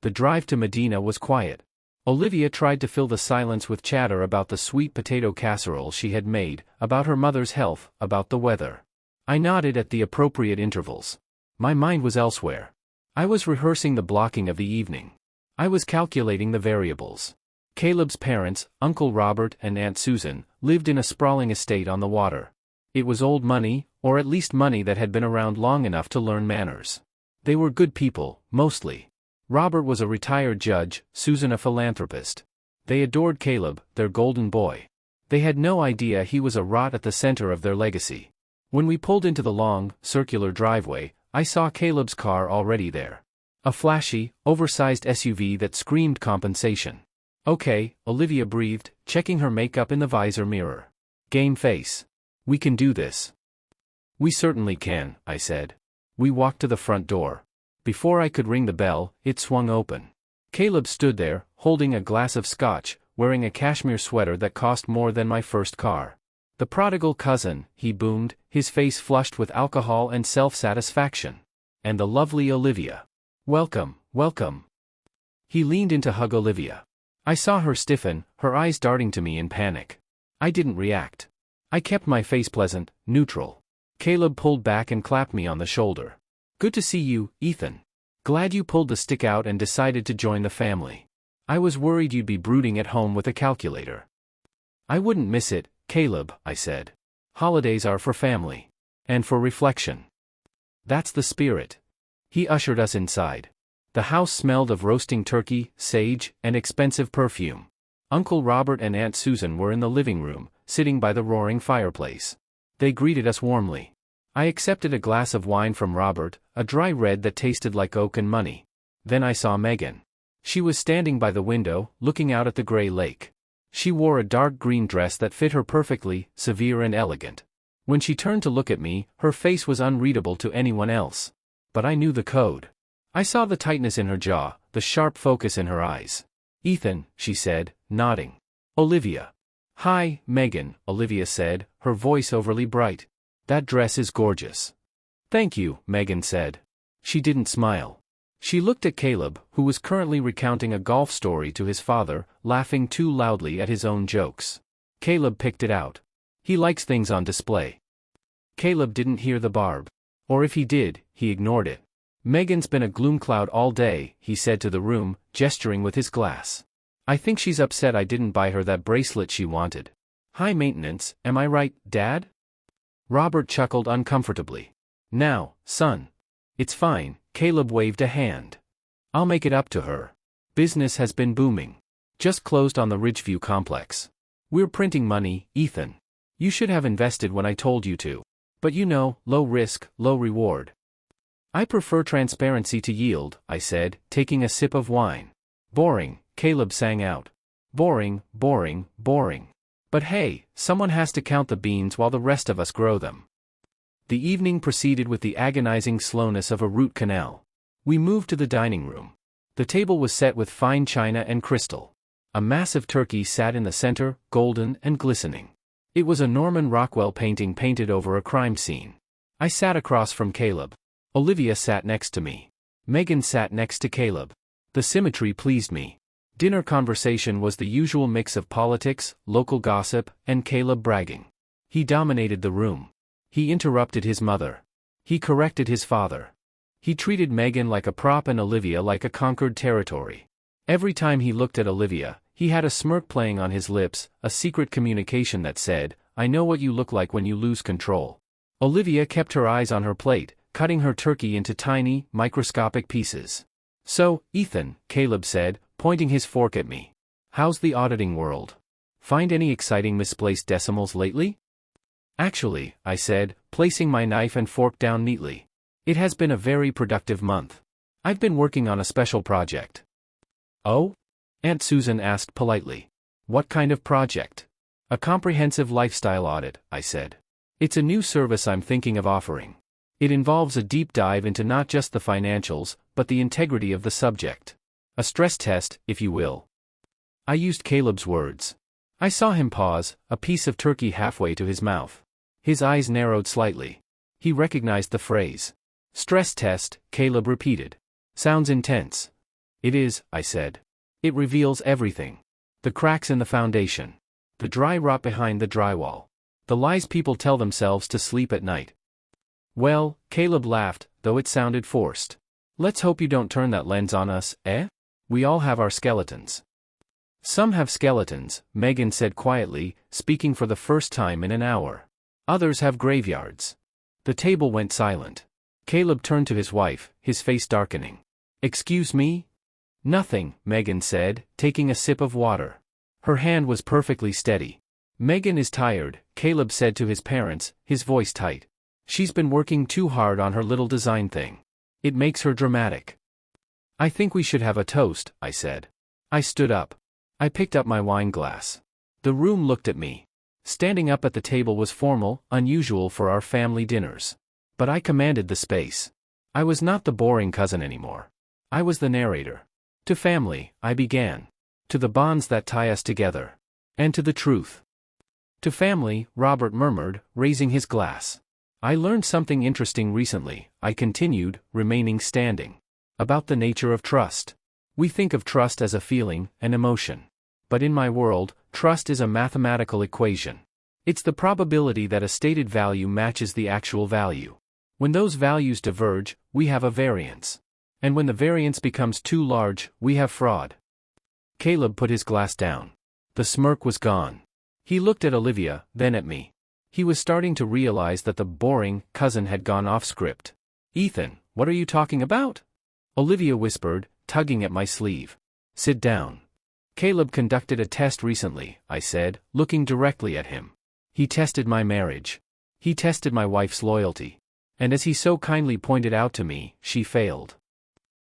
The drive to Medina was quiet. Olivia tried to fill the silence with chatter about the sweet potato casserole she had made, about her mother's health, about the weather. I nodded at the appropriate intervals. My mind was elsewhere. I was rehearsing the blocking of the evening. I was calculating the variables. Caleb's parents, Uncle Robert and Aunt Susan, lived in a sprawling estate on the water. It was old money, or at least money that had been around long enough to learn manners. They were good people, mostly. Robert was a retired judge, Susan a philanthropist. They adored Caleb, their golden boy. They had no idea he was a rot at the center of their legacy. When we pulled into the long, circular driveway, I saw Caleb's car already there. A flashy, oversized SUV that screamed compensation. Okay, Olivia breathed, checking her makeup in the visor mirror. Game face. We can do this. We certainly can, I said. We walked to the front door. Before I could ring the bell, it swung open. Caleb stood there, holding a glass of scotch, wearing a cashmere sweater that cost more than my first car. The prodigal cousin, he boomed, his face flushed with alcohol and self-satisfaction. And the lovely Olivia. Welcome, welcome. He leaned in to hug Olivia. I saw her stiffen, her eyes darting to me in panic. I didn't react. I kept my face pleasant, neutral. Caleb pulled back and clapped me on the shoulder. Good to see you, Ethan. Glad you pulled the stick out and decided to join the family. I was worried you'd be brooding at home with a calculator. I wouldn't miss it, Caleb, I said. Holidays are for family. And for reflection. That's the spirit. He ushered us inside. The house smelled of roasting turkey, sage, and expensive perfume. Uncle Robert and Aunt Susan were in the living room, sitting by the roaring fireplace. They greeted us warmly. I accepted a glass of wine from Robert, a dry red that tasted like oak and money. Then I saw Megan. She was standing by the window, looking out at the gray lake. She wore a dark green dress that fit her perfectly, severe and elegant. When she turned to look at me, her face was unreadable to anyone else. But I knew the code. I saw the tightness in her jaw, the sharp focus in her eyes. Ethan, she said, nodding. Olivia. Hi, Megan, Olivia said, her voice overly bright. That dress is gorgeous. Thank you, Megan said. She didn't smile. She looked at Caleb, who was currently recounting a golf story to his father, laughing too loudly at his own jokes. Caleb picked it out. He likes things on display. Caleb didn't hear the barb. Or if he did, he ignored it. Megan's been a gloom cloud all day, he said to the room, gesturing with his glass. I think she's upset I didn't buy her that bracelet she wanted. High maintenance, am I right, Dad? Robert chuckled uncomfortably. Now, son. It's fine, Caleb waved a hand. I'll make it up to her. Business has been booming. Just closed on the Ridgeview complex. We're printing money, Ethan. You should have invested when I told you to. But you know, low risk, low reward. I prefer transparency to yield, I said, taking a sip of wine. Boring, Caleb sang out. Boring, boring, boring. But hey, someone has to count the beans while the rest of us grow them. The evening proceeded with the agonizing slowness of a root canal. We moved to the dining room. The table was set with fine china and crystal. A massive turkey sat in the center, golden and glistening. It was a Norman Rockwell painting painted over a crime scene. I sat across from Caleb. Olivia sat next to me. Megan sat next to Caleb. The symmetry pleased me. Dinner conversation was the usual mix of politics, local gossip, and Caleb bragging. He dominated the room. He interrupted his mother. He corrected his father. He treated Megan like a prop and Olivia like a conquered territory. Every time he looked at Olivia, he had a smirk playing on his lips, a secret communication that said, "I know what you look like when you lose control." Olivia kept her eyes on her plate, cutting her turkey into tiny, microscopic pieces. "So, Ethan," Caleb said, pointing his fork at me. "How's the auditing world? Find any exciting misplaced decimals lately?" "Actually," I said, placing my knife and fork down neatly. "It has been a very productive month. I've been working on a special project." "Oh?" Aunt Susan asked politely. "What kind of project?" "A comprehensive lifestyle audit," I said. "It's a new service I'm thinking of offering. It involves a deep dive into not just the financials, but the integrity of the subject. A stress test, if you will." I used Caleb's words. I saw him pause, a piece of turkey halfway to his mouth. His eyes narrowed slightly. He recognized the phrase. "Stress test," Caleb repeated. "Sounds intense." "It is," I said. "It reveals everything. The cracks in the foundation. The dry rot behind the drywall. The lies people tell themselves to sleep at night." "Well," Caleb laughed, though it sounded forced. "Let's hope you don't turn that lens on us, eh? We all have our skeletons." "Some have skeletons," Megan said quietly, speaking for the first time in an hour. "Others have graveyards." The table went silent. Caleb turned to his wife, his face darkening. "Excuse me?" "Nothing," Megan said, taking a sip of water. Her hand was perfectly steady. "Megan is tired," Caleb said to his parents, his voice tight. "She's been working too hard on her little design thing. It makes her dramatic." "I think we should have a toast," I said. I stood up. I picked up my wine glass. The room looked at me. Standing up at the table was formal, unusual for our family dinners. But I commanded the space. I was not the boring cousin anymore. I was the narrator. "To family," I began. "To the bonds that tie us together. And to the truth." "To family," Robert murmured, raising his glass. "I learned something interesting recently," I continued, remaining standing. "About the nature of trust. We think of trust as a feeling, an emotion. But in my world, trust is a mathematical equation. It's the probability that a stated value matches the actual value. When those values diverge, we have a variance. And when the variance becomes too large, we have fraud." Caleb put his glass down. The smirk was gone. He looked at Olivia, then at me. He was starting to realize that the boring cousin had gone off script. "Ethan, what are you talking about?" Olivia whispered, tugging at my sleeve. "Sit down." "Caleb conducted a test recently," I said, looking directly at him. "He tested my marriage. He tested my wife's loyalty. And as he so kindly pointed out to me, she failed."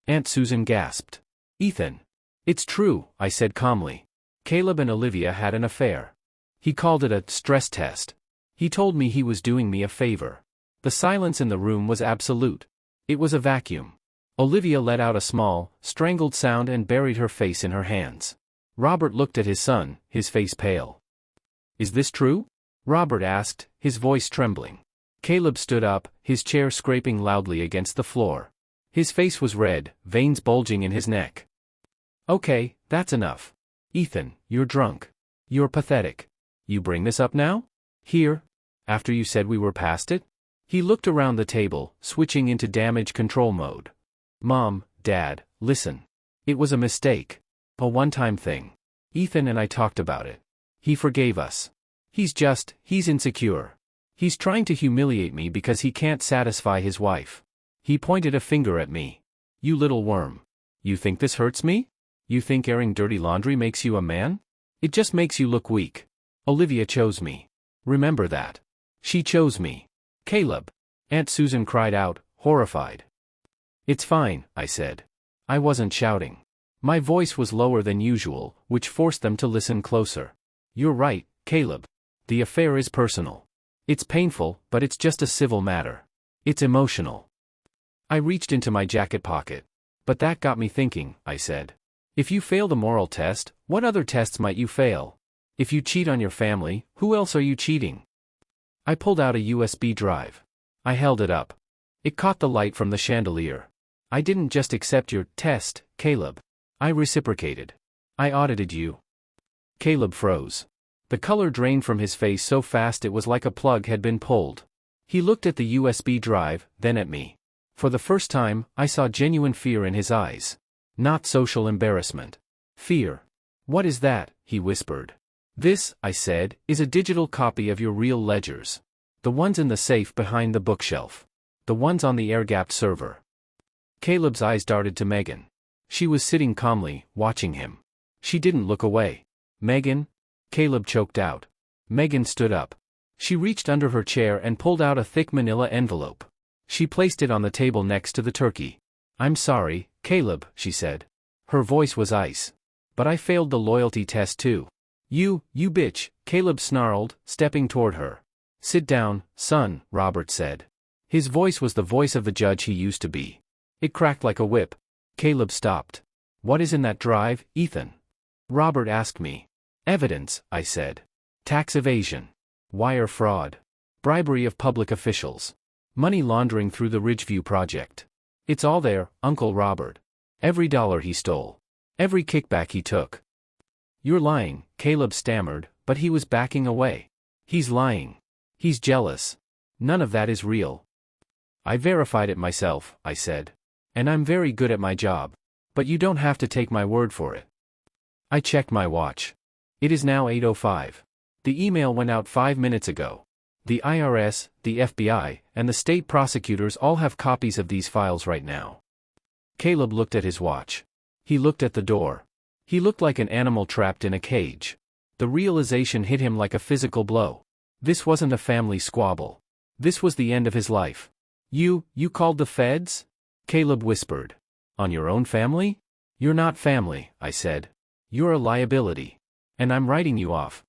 Aunt Susan gasped. "Ethan." "It's true," I said calmly. "Caleb and Olivia had an affair. He called it a stress test. He told me he was doing me a favor." The silence in the room was absolute. It was a vacuum. Olivia let out a small, strangled sound and buried her face in her hands. Robert looked at his son, his face pale. "Is this true?" Robert asked, his voice trembling. Caleb stood up, his chair scraping loudly against the floor. His face was red, veins bulging in his neck. "Okay, that's enough. Ethan, you're drunk. You're pathetic. You bring this up now? Here? After you said we were past it?" He looked around the table, switching into damage control mode. "Mom, Dad, listen. It was a mistake. A one-time thing. Ethan and I talked about it. He forgave us. He's insecure. He's trying to humiliate me because he can't satisfy his wife." He pointed a finger at me. "You little worm. You think this hurts me? You think airing dirty laundry makes you a man? It just makes you look weak. Olivia chose me. Remember that. She chose me." "Caleb!" Aunt Susan cried out, horrified. "It's fine," I said. I wasn't shouting. My voice was lower than usual, which forced them to listen closer. "You're right, Caleb. The affair is personal. It's painful, but it's just a civil matter. It's emotional." I reached into my jacket pocket. "But that got me thinking," I said. "If you fail the moral test, what other tests might you fail? If you cheat on your family, who else are you cheating?" I pulled out a USB drive. I held it up. It caught the light from the chandelier. "I didn't just accept your test, Caleb. I reciprocated. I audited you." Caleb froze. The color drained from his face so fast it was like a plug had been pulled. He looked at the USB drive, then at me. For the first time, I saw genuine fear in his eyes. Not social embarrassment. Fear. "What is that?" he whispered. "This," I said, "is a digital copy of your real ledgers. The ones in the safe behind the bookshelf. The ones on the air-gapped server." Caleb's eyes darted to Megan. She was sitting calmly, watching him. She didn't look away. "Megan?" Caleb choked out. Megan stood up. She reached under her chair and pulled out a thick manila envelope. She placed it on the table next to the turkey. "I'm sorry, Caleb," she said. Her voice was ice. "But I failed the loyalty test too." You bitch," Caleb snarled, stepping toward her. "Sit down, son," Robert said. His voice was the voice of the judge he used to be. It cracked like a whip. Caleb stopped. "What is in that drive, Ethan?" Robert asked me. "Evidence," I said. "Tax evasion. Wire fraud. Bribery of public officials. Money laundering through the Ridgeview Project. It's all there, Uncle Robert. Every dollar he stole. Every kickback he took." "You're lying," Caleb stammered, but he was backing away. "He's lying. He's jealous. None of that is real." "I verified it myself," I said. "And I'm very good at my job. But you don't have to take my word for it." I checked my watch. It is now 8:05. The email went out 5 minutes ago. The IRS, the FBI, and the state prosecutors all have copies of these files right now. Caleb looked at his watch. He looked at the door. He looked like an animal trapped in a cage. The realization hit him like a physical blow. This wasn't a family squabble. This was the end of his life. You called the feds?" Caleb whispered. "On your own family?" "You're not family," I said. "You're a liability. And I'm writing you off."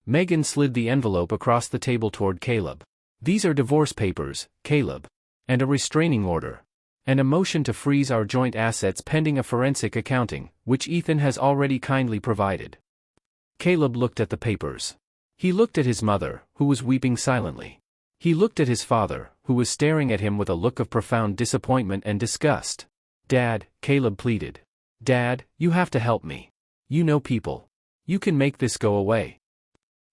Megan slid the envelope across the table toward Caleb. "These are divorce papers, Caleb. And a restraining order. And a motion to freeze our joint assets pending a forensic accounting, which Ethan has already kindly provided." Caleb looked at the papers. He looked at his mother, who was weeping silently. He looked at his father, who was staring at him with a look of profound disappointment and disgust. "Dad," Caleb pleaded. "Dad, you have to help me. You know people. You can make this go away."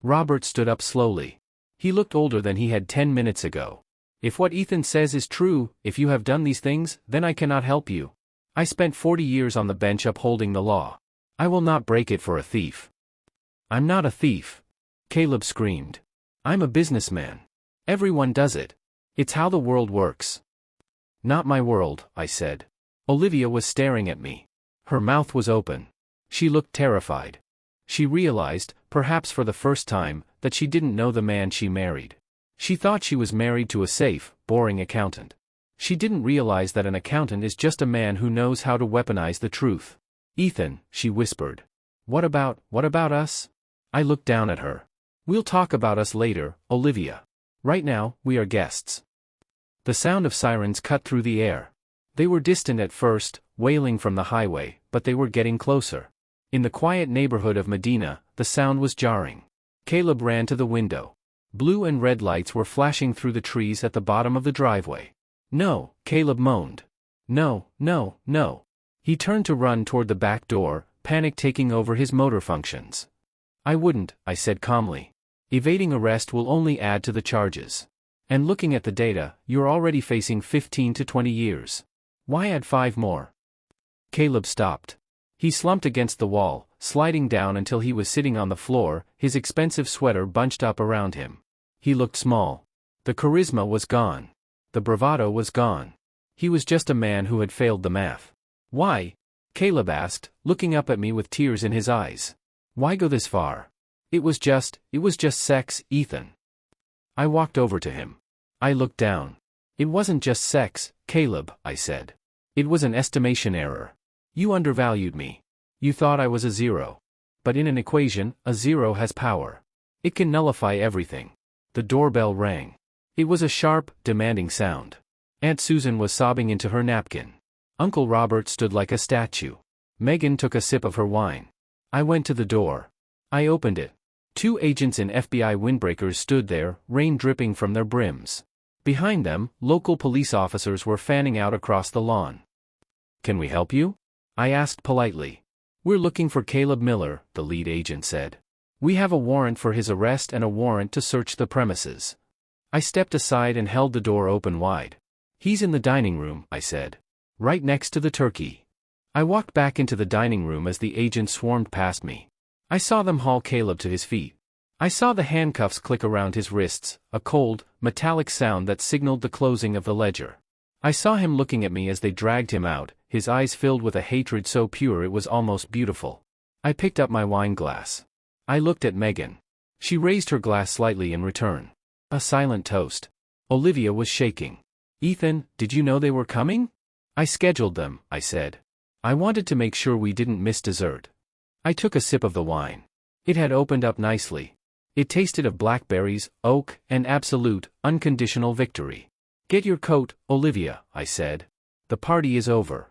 Robert stood up slowly. He looked older than he had 10 minutes ago. "If what Ethan says is true, if you have done these things, then I cannot help you. I spent 40 years on the bench upholding the law. I will not break it for a thief." "I'm not a thief," Caleb screamed. "I'm a businessman. Everyone does it. It's how the world works." "Not my world," I said. Olivia was staring at me. Her mouth was open. She looked terrified. She realized, perhaps for the first time, that she didn't know the man she married. She thought she was married to a safe, boring accountant. She didn't realize that an accountant is just a man who knows how to weaponize the truth. "Ethan," she whispered. What about us?" I looked down at her. "We'll talk about us later, Olivia. Right now, we are guests." The sound of sirens cut through the air. They were distant at first, wailing from the highway, but they were getting closer. In the quiet neighborhood of Medina, the sound was jarring. Caleb ran to the window. Blue and red lights were flashing through the trees at the bottom of the driveway. "No," Caleb moaned. "No, no, no." He turned to run toward the back door, panic taking over his motor functions. "I wouldn't," I said calmly. "Evading arrest will only add to the charges. And looking at the data, you're already facing 15 to 20 years. Why add 5 more?" Caleb stopped. He slumped against the wall, sliding down until he was sitting on the floor, his expensive sweater bunched up around him. He looked small. The charisma was gone. The bravado was gone. He was just a man who had failed the math. "Why?" Caleb asked, looking up at me with tears in his eyes. "Why go this far? It was just sex, Ethan." I walked over to him. I looked down. "It wasn't just sex, Caleb," I said. "It was an estimation error. You undervalued me. You thought I was a zero. But in an equation, a zero has power. It can nullify everything." The doorbell rang. It was a sharp, demanding sound. Aunt Susan was sobbing into her napkin. Uncle Robert stood like a statue. Megan took a sip of her wine. I went to the door. I opened it. 2 agents in FBI windbreakers stood there, rain dripping from their brims. Behind them, local police officers were fanning out across the lawn. "Can we help you?" I asked politely. "We're looking for Caleb Miller," the lead agent said. "We have a warrant for his arrest and a warrant to search the premises." I stepped aside and held the door open wide. "He's in the dining room," I said. "Right next to the turkey." I walked back into the dining room as the agents swarmed past me. I saw them haul Caleb to his feet. I saw the handcuffs click around his wrists, a cold, metallic sound that signaled the closing of the ledger. I saw him looking at me as they dragged him out, his eyes filled with a hatred so pure it was almost beautiful. I picked up my wine glass. I looked at Megan. She raised her glass slightly in return. A silent toast. Olivia was shaking. "Ethan, did you know they were coming?" "I scheduled them," I said. "I wanted to make sure we didn't miss dessert." I took a sip of the wine. It had opened up nicely. It tasted of blackberries, oak, and absolute, unconditional victory. "Get your coat, Olivia," I said. "The party is over."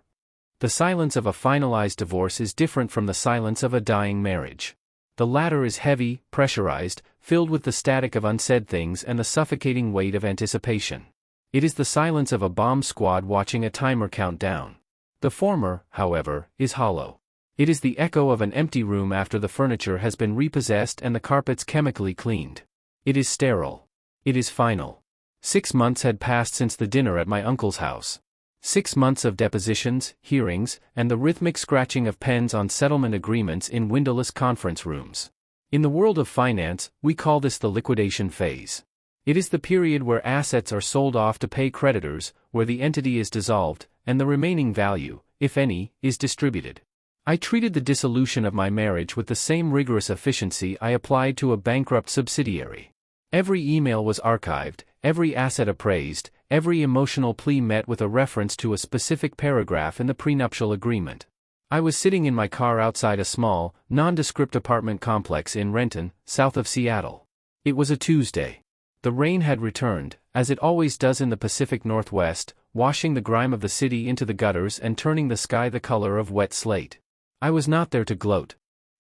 The silence of a finalized divorce is different from the silence of a dying marriage. The latter is heavy, pressurized, filled with the static of unsaid things and the suffocating weight of anticipation. It is the silence of a bomb squad watching a timer count down. The former, however, is hollow. It is the echo of an empty room after the furniture has been repossessed and the carpets chemically cleaned. It is sterile. It is final. 6 months had passed since the dinner at my uncle's house. 6 months of depositions, hearings, and the rhythmic scratching of pens on settlement agreements in windowless conference rooms. In the world of finance, we call this the liquidation phase. It is the period where assets are sold off to pay creditors, where the entity is dissolved, and the remaining value, if any, is distributed. I treated the dissolution of my marriage with the same rigorous efficiency I applied to a bankrupt subsidiary. Every email was archived, every asset appraised, every emotional plea met with a reference to a specific paragraph in the prenuptial agreement. I was sitting in my car outside a small, nondescript apartment complex in Renton, south of Seattle. It was a Tuesday. The rain had returned, as it always does in the Pacific Northwest, washing the grime of the city into the gutters and turning the sky the color of wet slate. I was not there to gloat.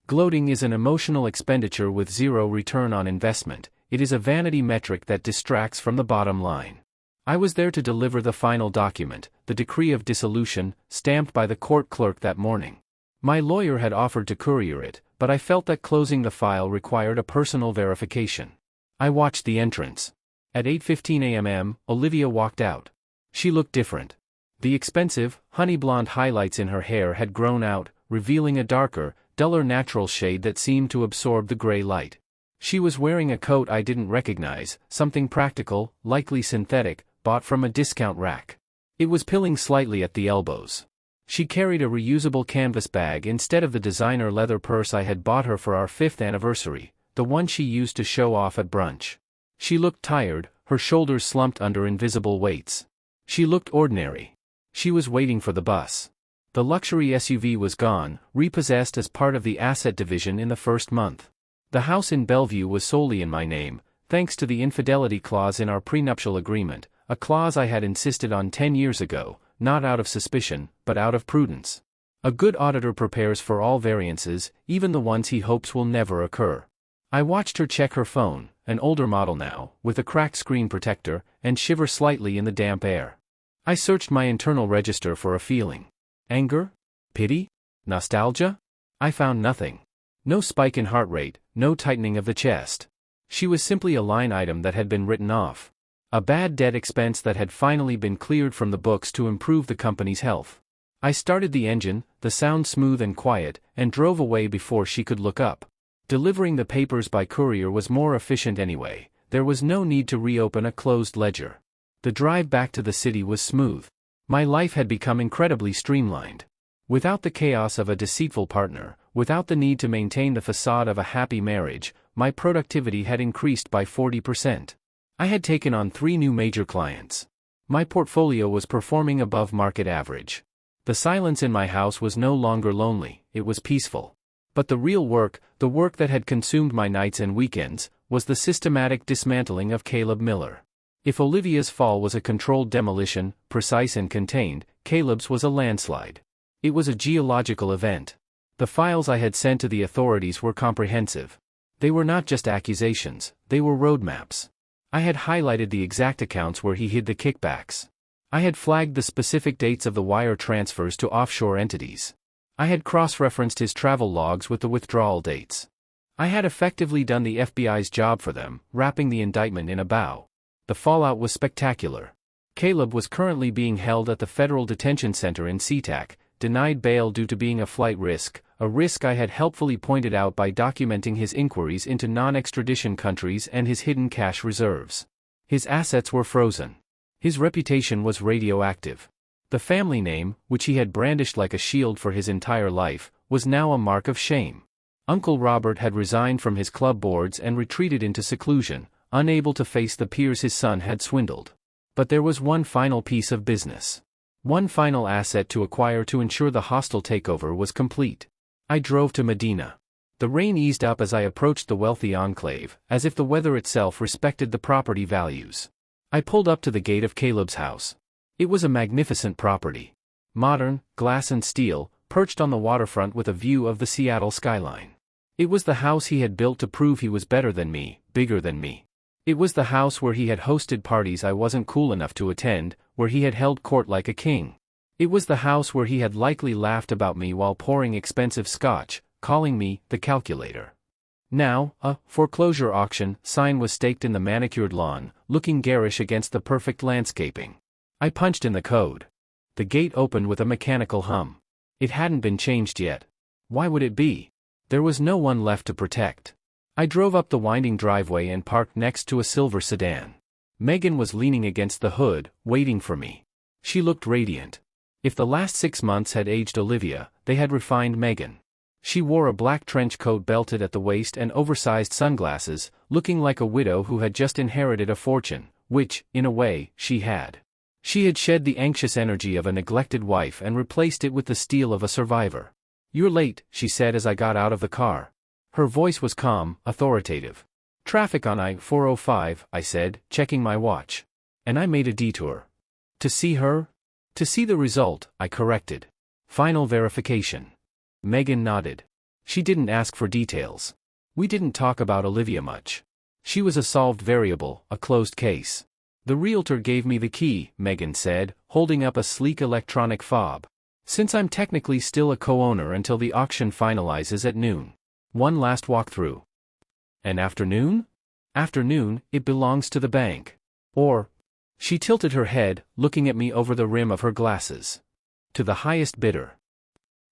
Gloating is an emotional expenditure with zero return on investment. It is a vanity metric that distracts from the bottom line. I was there to deliver the final document, the decree of dissolution, stamped by the court clerk that morning. My lawyer had offered to courier it, but I felt that closing the file required a personal verification. I watched the entrance. At 8:15 a.m., Olivia walked out. She looked different. The expensive, honey blonde highlights in her hair had grown out, revealing a darker, duller natural shade that seemed to absorb the gray light. She was wearing a coat I didn't recognize, something practical, likely synthetic, bought from a discount rack. It was pilling slightly at the elbows. She carried a reusable canvas bag instead of the designer leather purse I had bought her for our 5th anniversary, the one she used to show off at brunch. She looked tired, her shoulders slumped under invisible weights. She looked ordinary. She was waiting for the bus. The luxury SUV was gone, repossessed as part of the asset division in the first month. The house in Bellevue was solely in my name, thanks to the infidelity clause in our prenuptial agreement, a clause I had insisted on 10 years ago, not out of suspicion, but out of prudence. A good auditor prepares for all variances, even the ones he hopes will never occur. I watched her check her phone, an older model now, with a cracked screen protector, and shiver slightly in the damp air. I searched my internal register for a feeling. Anger? Pity? Nostalgia? I found nothing. No spike in heart rate, no tightening of the chest. She was simply a line item that had been written off. A bad debt expense that had finally been cleared from the books to improve the company's health. I started the engine, the sound smooth and quiet, and drove away before she could look up. Delivering the papers by courier was more efficient anyway. There was no need to reopen a closed ledger. The drive back to the city was smooth. My life had become incredibly streamlined. Without the chaos of a deceitful partner, without the need to maintain the facade of a happy marriage, my productivity had increased by 40%. I had taken on 3 new major clients. My portfolio was performing above market average. The silence in my house was no longer lonely, it was peaceful. But the real work, the work that had consumed my nights and weekends, was the systematic dismantling of Caleb Miller. If Olivia's fall was a controlled demolition, precise and contained, Caleb's was a landslide. It was a geological event. The files I had sent to the authorities were comprehensive. They were not just accusations, they were roadmaps. I had highlighted the exact accounts where he hid the kickbacks. I had flagged the specific dates of the wire transfers to offshore entities. I had cross-referenced his travel logs with the withdrawal dates. I had effectively done the FBI's job for them, wrapping the indictment in a bow. The fallout was spectacular. Caleb was currently being held at the Federal Detention Center in SeaTac, denied bail due to being a flight risk, a risk I had helpfully pointed out by documenting his inquiries into non-extradition countries and his hidden cash reserves. His assets were frozen. His reputation was radioactive. The family name, which he had brandished like a shield for his entire life, was now a mark of shame. Uncle Robert had resigned from his club boards and retreated into seclusion, unable to face the peers his son had swindled. But there was one final piece of business. One final asset to acquire to ensure the hostile takeover was complete. I drove to Medina. The rain eased up as I approached the wealthy enclave, as if the weather itself respected the property values. I pulled up to the gate of Caleb's house. It was a magnificent property. Modern, glass and steel, perched on the waterfront with a view of the Seattle skyline. It was the house he had built to prove he was better than me, bigger than me. It was the house where he had hosted parties I wasn't cool enough to attend, where he had held court like a king. It was the house where he had likely laughed about me while pouring expensive scotch, calling me the calculator. Now, a foreclosure auction sign was staked in the manicured lawn, looking garish against the perfect landscaping. I punched in the code. The gate opened with a mechanical hum. It hadn't been changed yet. Why would it be? There was no one left to protect. I drove up the winding driveway and parked next to a silver sedan. Megan was leaning against the hood, waiting for me. She looked radiant. If the last 6 months had aged Olivia, they had refined Megan. She wore a black trench coat belted at the waist and oversized sunglasses, looking like a widow who had just inherited a fortune, which, in a way, she had. She had shed the anxious energy of a neglected wife and replaced it with the steel of a survivor. "You're late," she said as I got out of the car. Her voice was calm, authoritative. "Traffic on I-405, I said, checking my watch. "And I made a detour. To see her?" "To see the result," I corrected. "Final verification." Megan nodded. She didn't ask for details. We didn't talk about Olivia much. She was a solved variable, a closed case. "The realtor gave me the key," Megan said, holding up a sleek electronic fob. "Since I'm technically still a co-owner until the auction finalizes at noon. One last walkthrough." "An afternoon?" "Afternoon, it belongs to the bank. Or..." She tilted her head, looking at me over the rim of her glasses. "To the highest bidder."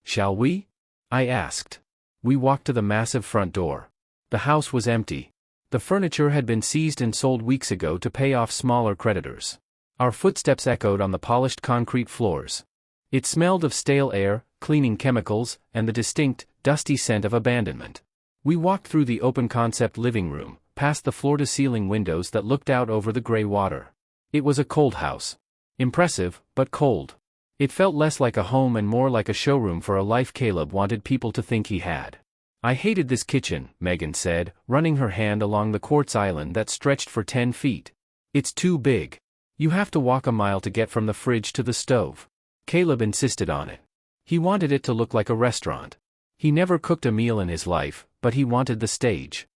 "Shall we?" I asked. We walked to the massive front door. The house was empty. The furniture had been seized and sold weeks ago to pay off smaller creditors. Our footsteps echoed on the polished concrete floors. It smelled of stale air, cleaning chemicals, and the distinct, dusty scent of abandonment. We walked through the open-concept living room, past the floor-to-ceiling windows that looked out over the gray water. It was a cold house. Impressive, but cold. It felt less like a home and more like a showroom for a life Caleb wanted people to think he had. "I hated this kitchen," Megan said, running her hand along the quartz island that stretched for 10 feet. "It's too big. You have to walk a mile to get from the fridge to the stove." Caleb insisted on it. He wanted it to look like a restaurant. He never cooked a meal in his life, but he wanted the stage.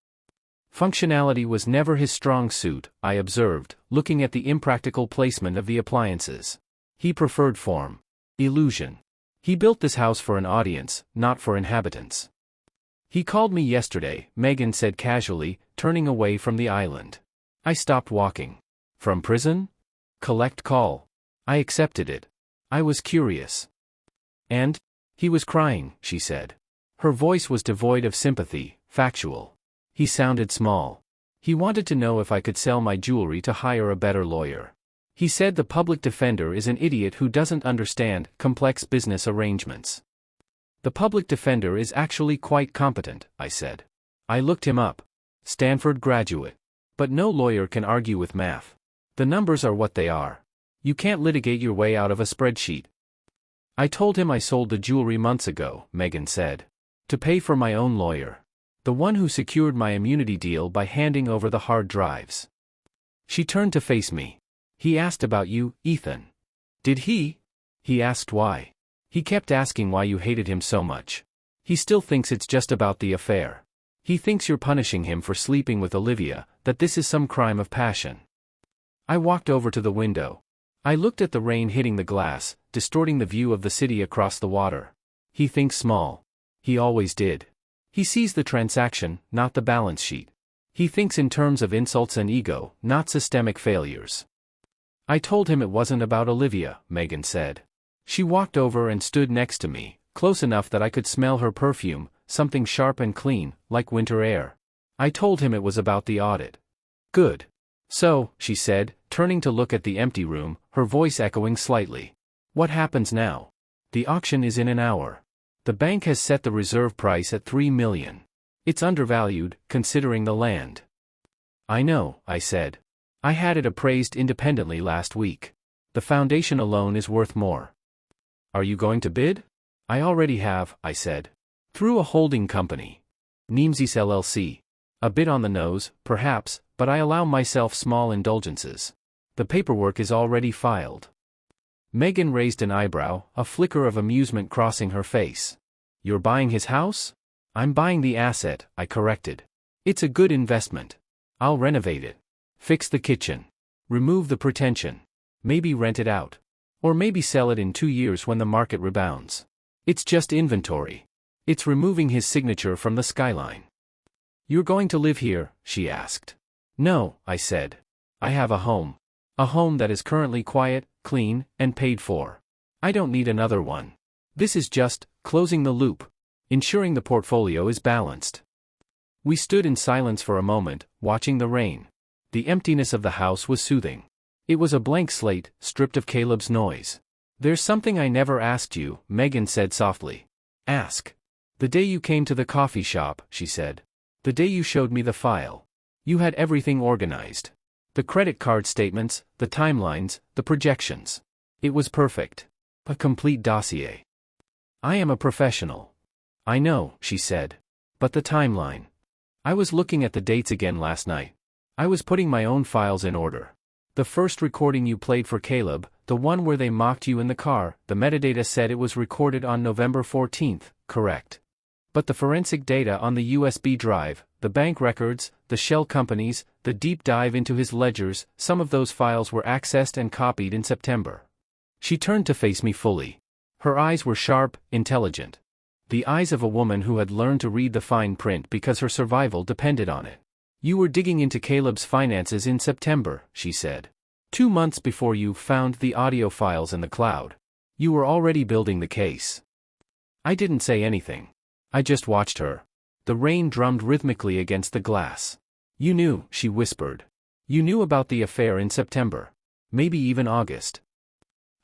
Functionality was never his strong suit, I observed, looking at the impractical placement of the appliances. He preferred form. Illusion. He built this house for an audience, not for inhabitants. "He called me yesterday," Megan said casually, turning away from the island. I stopped walking. "From prison?" "Collect call." I accepted it. I was curious. "And?" "He was crying," she said. Her voice was devoid of sympathy, factual. He sounded small. He wanted to know if I could sell my jewelry to hire a better lawyer. He said the public defender is an idiot who doesn't understand complex business arrangements. "The public defender is actually quite competent," I said. I looked him up. Stanford graduate. But no lawyer can argue with math. The numbers are what they are. You can't litigate your way out of a spreadsheet. "I told him I sold the jewelry months ago," Megan said. "To pay for my own lawyer. The one who secured my immunity deal by handing over the hard drives." She turned to face me. "He asked about you, Ethan." "Did he?" "He asked why. He kept asking why you hated him so much. He still thinks it's just about the affair. He thinks you're punishing him for sleeping with Olivia, that this is some crime of passion." I walked over to the window. I looked at the rain hitting the glass, distorting the view of the city across the water. "He thinks small. He always did. He sees the transaction, not the balance sheet." He thinks in terms of insults and ego, not systemic failures. I told him it wasn't about Olivia, Megan said. She walked over and stood next to me, close enough that I could smell her perfume, something sharp and clean, like winter air. I told him it was about the audit. Good. So, she said, turning to look at the empty room, her voice echoing slightly. What happens now? The auction is in an hour. The bank has set the reserve price at $3 million. It's undervalued, considering the land. I know, I said. I had it appraised independently last week. The foundation alone is worth more. Are you going to bid? I already have, I said. Through a holding company. Neemses LLC. A bit on the nose, perhaps, but I allow myself small indulgences. The paperwork is already filed. Megan raised an eyebrow, a flicker of amusement crossing her face. You're buying his house? I'm buying the asset, I corrected. It's a good investment. I'll renovate it. Fix the kitchen. Remove the pretension. Maybe rent it out. Or maybe sell it in 2 years when the market rebounds. It's just inventory. It's removing his signature from the skyline. You're going to live here? She asked. No, I said. I have a home. A home that is currently quiet, clean, and paid for. I don't need another one. This is just closing the loop. Ensuring the portfolio is balanced. We stood in silence for a moment, watching the rain. The emptiness of the house was soothing. It was a blank slate, stripped of Caleb's noise. There's something I never asked you, Megan said softly. Ask. The day you came to the coffee shop, she said. The day you showed me the file. You had everything organized. The credit card statements, the timelines, the projections. It was perfect. A complete dossier. I am a professional. I know, she said. But the timeline. I was looking at the dates again last night. I was putting my own files in order. The first recording you played for Caleb, the one where they mocked you in the car, the metadata said it was recorded on November 14th, correct. But the forensic data on the USB drive, the bank records, the shell companies, the deep dive into his ledgers, some of those files were accessed and copied in September. She turned to face me fully. Her eyes were sharp, intelligent. The eyes of a woman who had learned to read the fine print because her survival depended on it. You were digging into Caleb's finances in September, she said. 2 months before you found the audio files in the cloud. You were already building the case. I didn't say anything. I just watched her. The rain drummed rhythmically against the glass. You knew, she whispered. You knew about the affair in September. Maybe even August.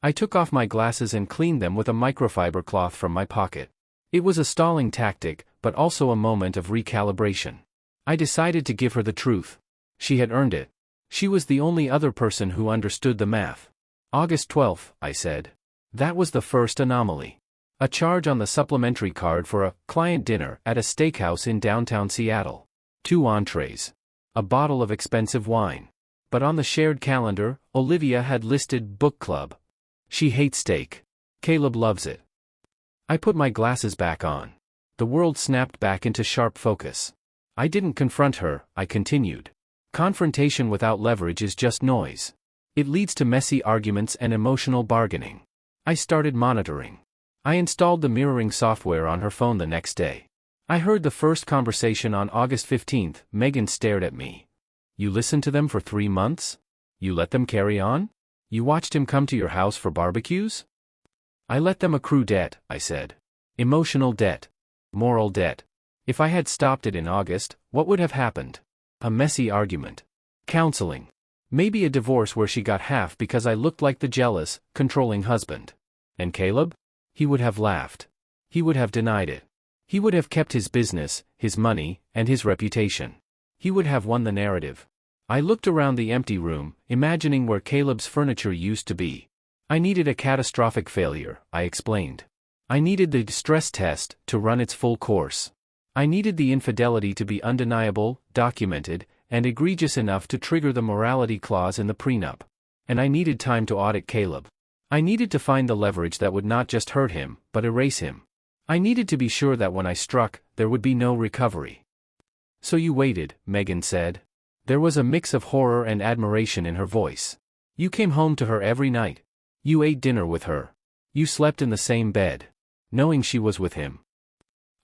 I took off my glasses and cleaned them with a microfiber cloth from my pocket. It was a stalling tactic, but also a moment of recalibration. I decided to give her the truth. She had earned it. She was the only other person who understood the math. August 12th, I said. That was the first anomaly. A charge on the supplementary card for a client dinner at a steakhouse in downtown Seattle. 2 entrees. A bottle of expensive wine. But on the shared calendar, Olivia had listed book club. She hates steak. Caleb loves it. I put my glasses back on. The world snapped back into sharp focus. I didn't confront her, I continued. Confrontation without leverage is just noise. It leads to messy arguments and emotional bargaining. I started monitoring. I installed the mirroring software on her phone the next day. I heard the first conversation on August 15th. Megan stared at me. You listened to them for 3 months? You let them carry on? You watched him come to your house for barbecues? I let them accrue debt, I said. Emotional debt. Moral debt. If I had stopped it in August, what would have happened? A messy argument. Counseling. Maybe a divorce where she got half because I looked like the jealous, controlling husband. And Caleb? He would have laughed. He would have denied it. He would have kept his business, his money, and his reputation. He would have won the narrative. I looked around the empty room, imagining where Caleb's furniture used to be. I needed a catastrophic failure, I explained. I needed the stress test to run its full course. I needed the infidelity to be undeniable, documented, and egregious enough to trigger the morality clause in the prenup. And I needed time to audit Caleb. I needed to find the leverage that would not just hurt him, but erase him. I needed to be sure that when I struck, there would be no recovery. So you waited, Megan said. There was a mix of horror and admiration in her voice. You came home to her every night. You ate dinner with her. You slept in the same bed. Knowing she was with him.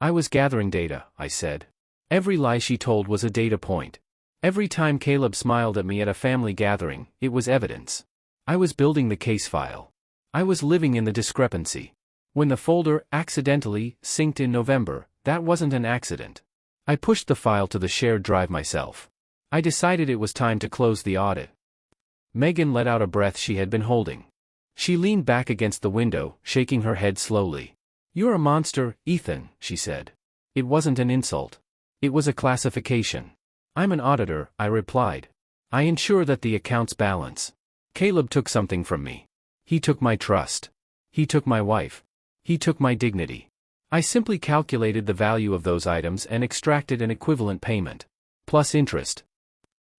I was gathering data, I said. Every lie she told was a data point. Every time Caleb smiled at me at a family gathering, it was evidence. I was building the case file. I was living in the discrepancy. When the folder accidentally synced in November, that wasn't an accident. I pushed the file to the shared drive myself. I decided it was time to close the audit. Megan let out a breath she had been holding. She leaned back against the window, shaking her head slowly. "You're a monster, Ethan," she said. It wasn't an insult. It was a classification. "I'm an auditor," I replied. "I ensure that the accounts balance." Caleb took something from me. He took my trust. He took my wife. He took my dignity. I simply calculated the value of those items and extracted an equivalent payment. Plus interest.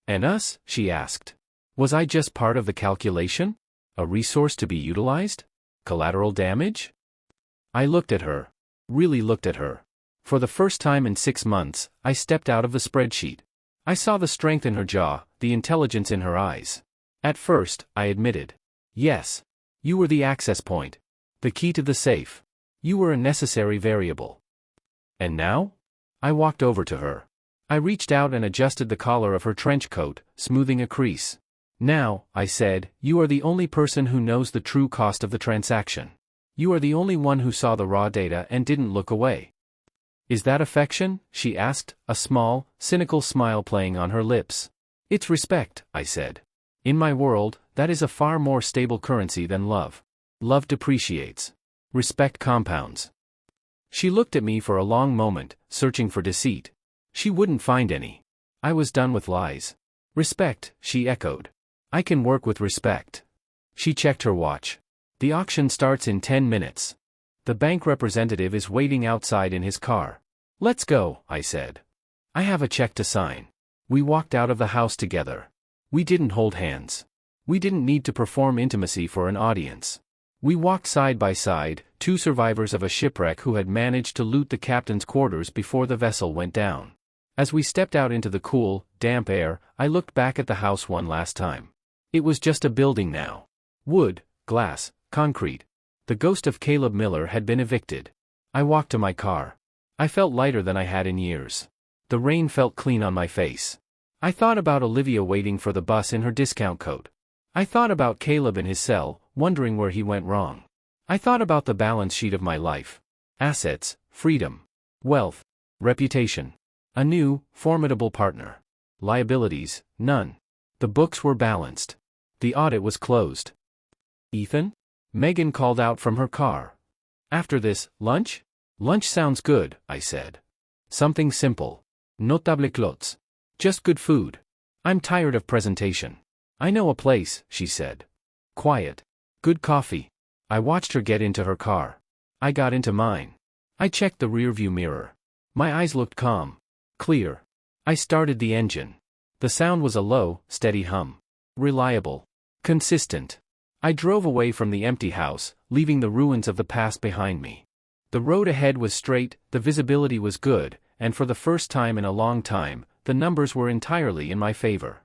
"And us?" she asked. Was I just part of the calculation? A resource to be utilized? Collateral damage? I looked at her. Really looked at her. For the first time in 6 months, I stepped out of the spreadsheet. I saw the strength in her jaw, the intelligence in her eyes. At first, I admitted. "Yes. You were the access point. The key to the safe. You were a necessary variable." "And now?" I walked over to her. I reached out and adjusted the collar of her trench coat, smoothing a crease. "Now," I said, "you are the only person who knows the true cost of the transaction. You are the only one who saw the raw data and didn't look away." "Is that affection?" she asked, a small, cynical smile playing on her lips. "It's respect," I said. "In my world, that is a far more stable currency than love. Love depreciates. Respect compounds." She looked at me for a long moment, searching for deceit. She wouldn't find any. I was done with lies. "Respect," she echoed. "I can work with respect." She checked her watch. "The auction starts in 10 minutes. The bank representative is waiting outside in his car." "Let's go," I said. "I have a check to sign." We walked out of the house together. We didn't hold hands. We didn't need to perform intimacy for an audience. We walked side by side, two survivors of a shipwreck who had managed to loot the captain's quarters before the vessel went down. As we stepped out into the cool, damp air, I looked back at the house one last time. It was just a building now. Wood, glass, concrete. The ghost of Caleb Miller had been evicted. I walked to my car. I felt lighter than I had in years. The rain felt clean on my face. I thought about Olivia waiting for the bus in her discount coat. I thought about Caleb in his cell, wondering where he went wrong. I thought about the balance sheet of my life. Assets, freedom, wealth, reputation. A new, formidable partner. Liabilities, none. The books were balanced. The audit was closed. "Ethan?" Megan called out from her car. "After this, lunch?" "Lunch sounds good," I said. "Something simple. No table clotes. Just good food. I'm tired of presentation." "I know a place," she said. "Quiet. Good coffee." I watched her get into her car. I got into mine. I checked the rearview mirror. My eyes looked calm. Clear. I started the engine. The sound was a low, steady hum. Reliable. Consistent. I drove away from the empty house, leaving the ruins of the past behind me. The road ahead was straight, the visibility was good, and for the first time in a long time, the numbers were entirely in my favor.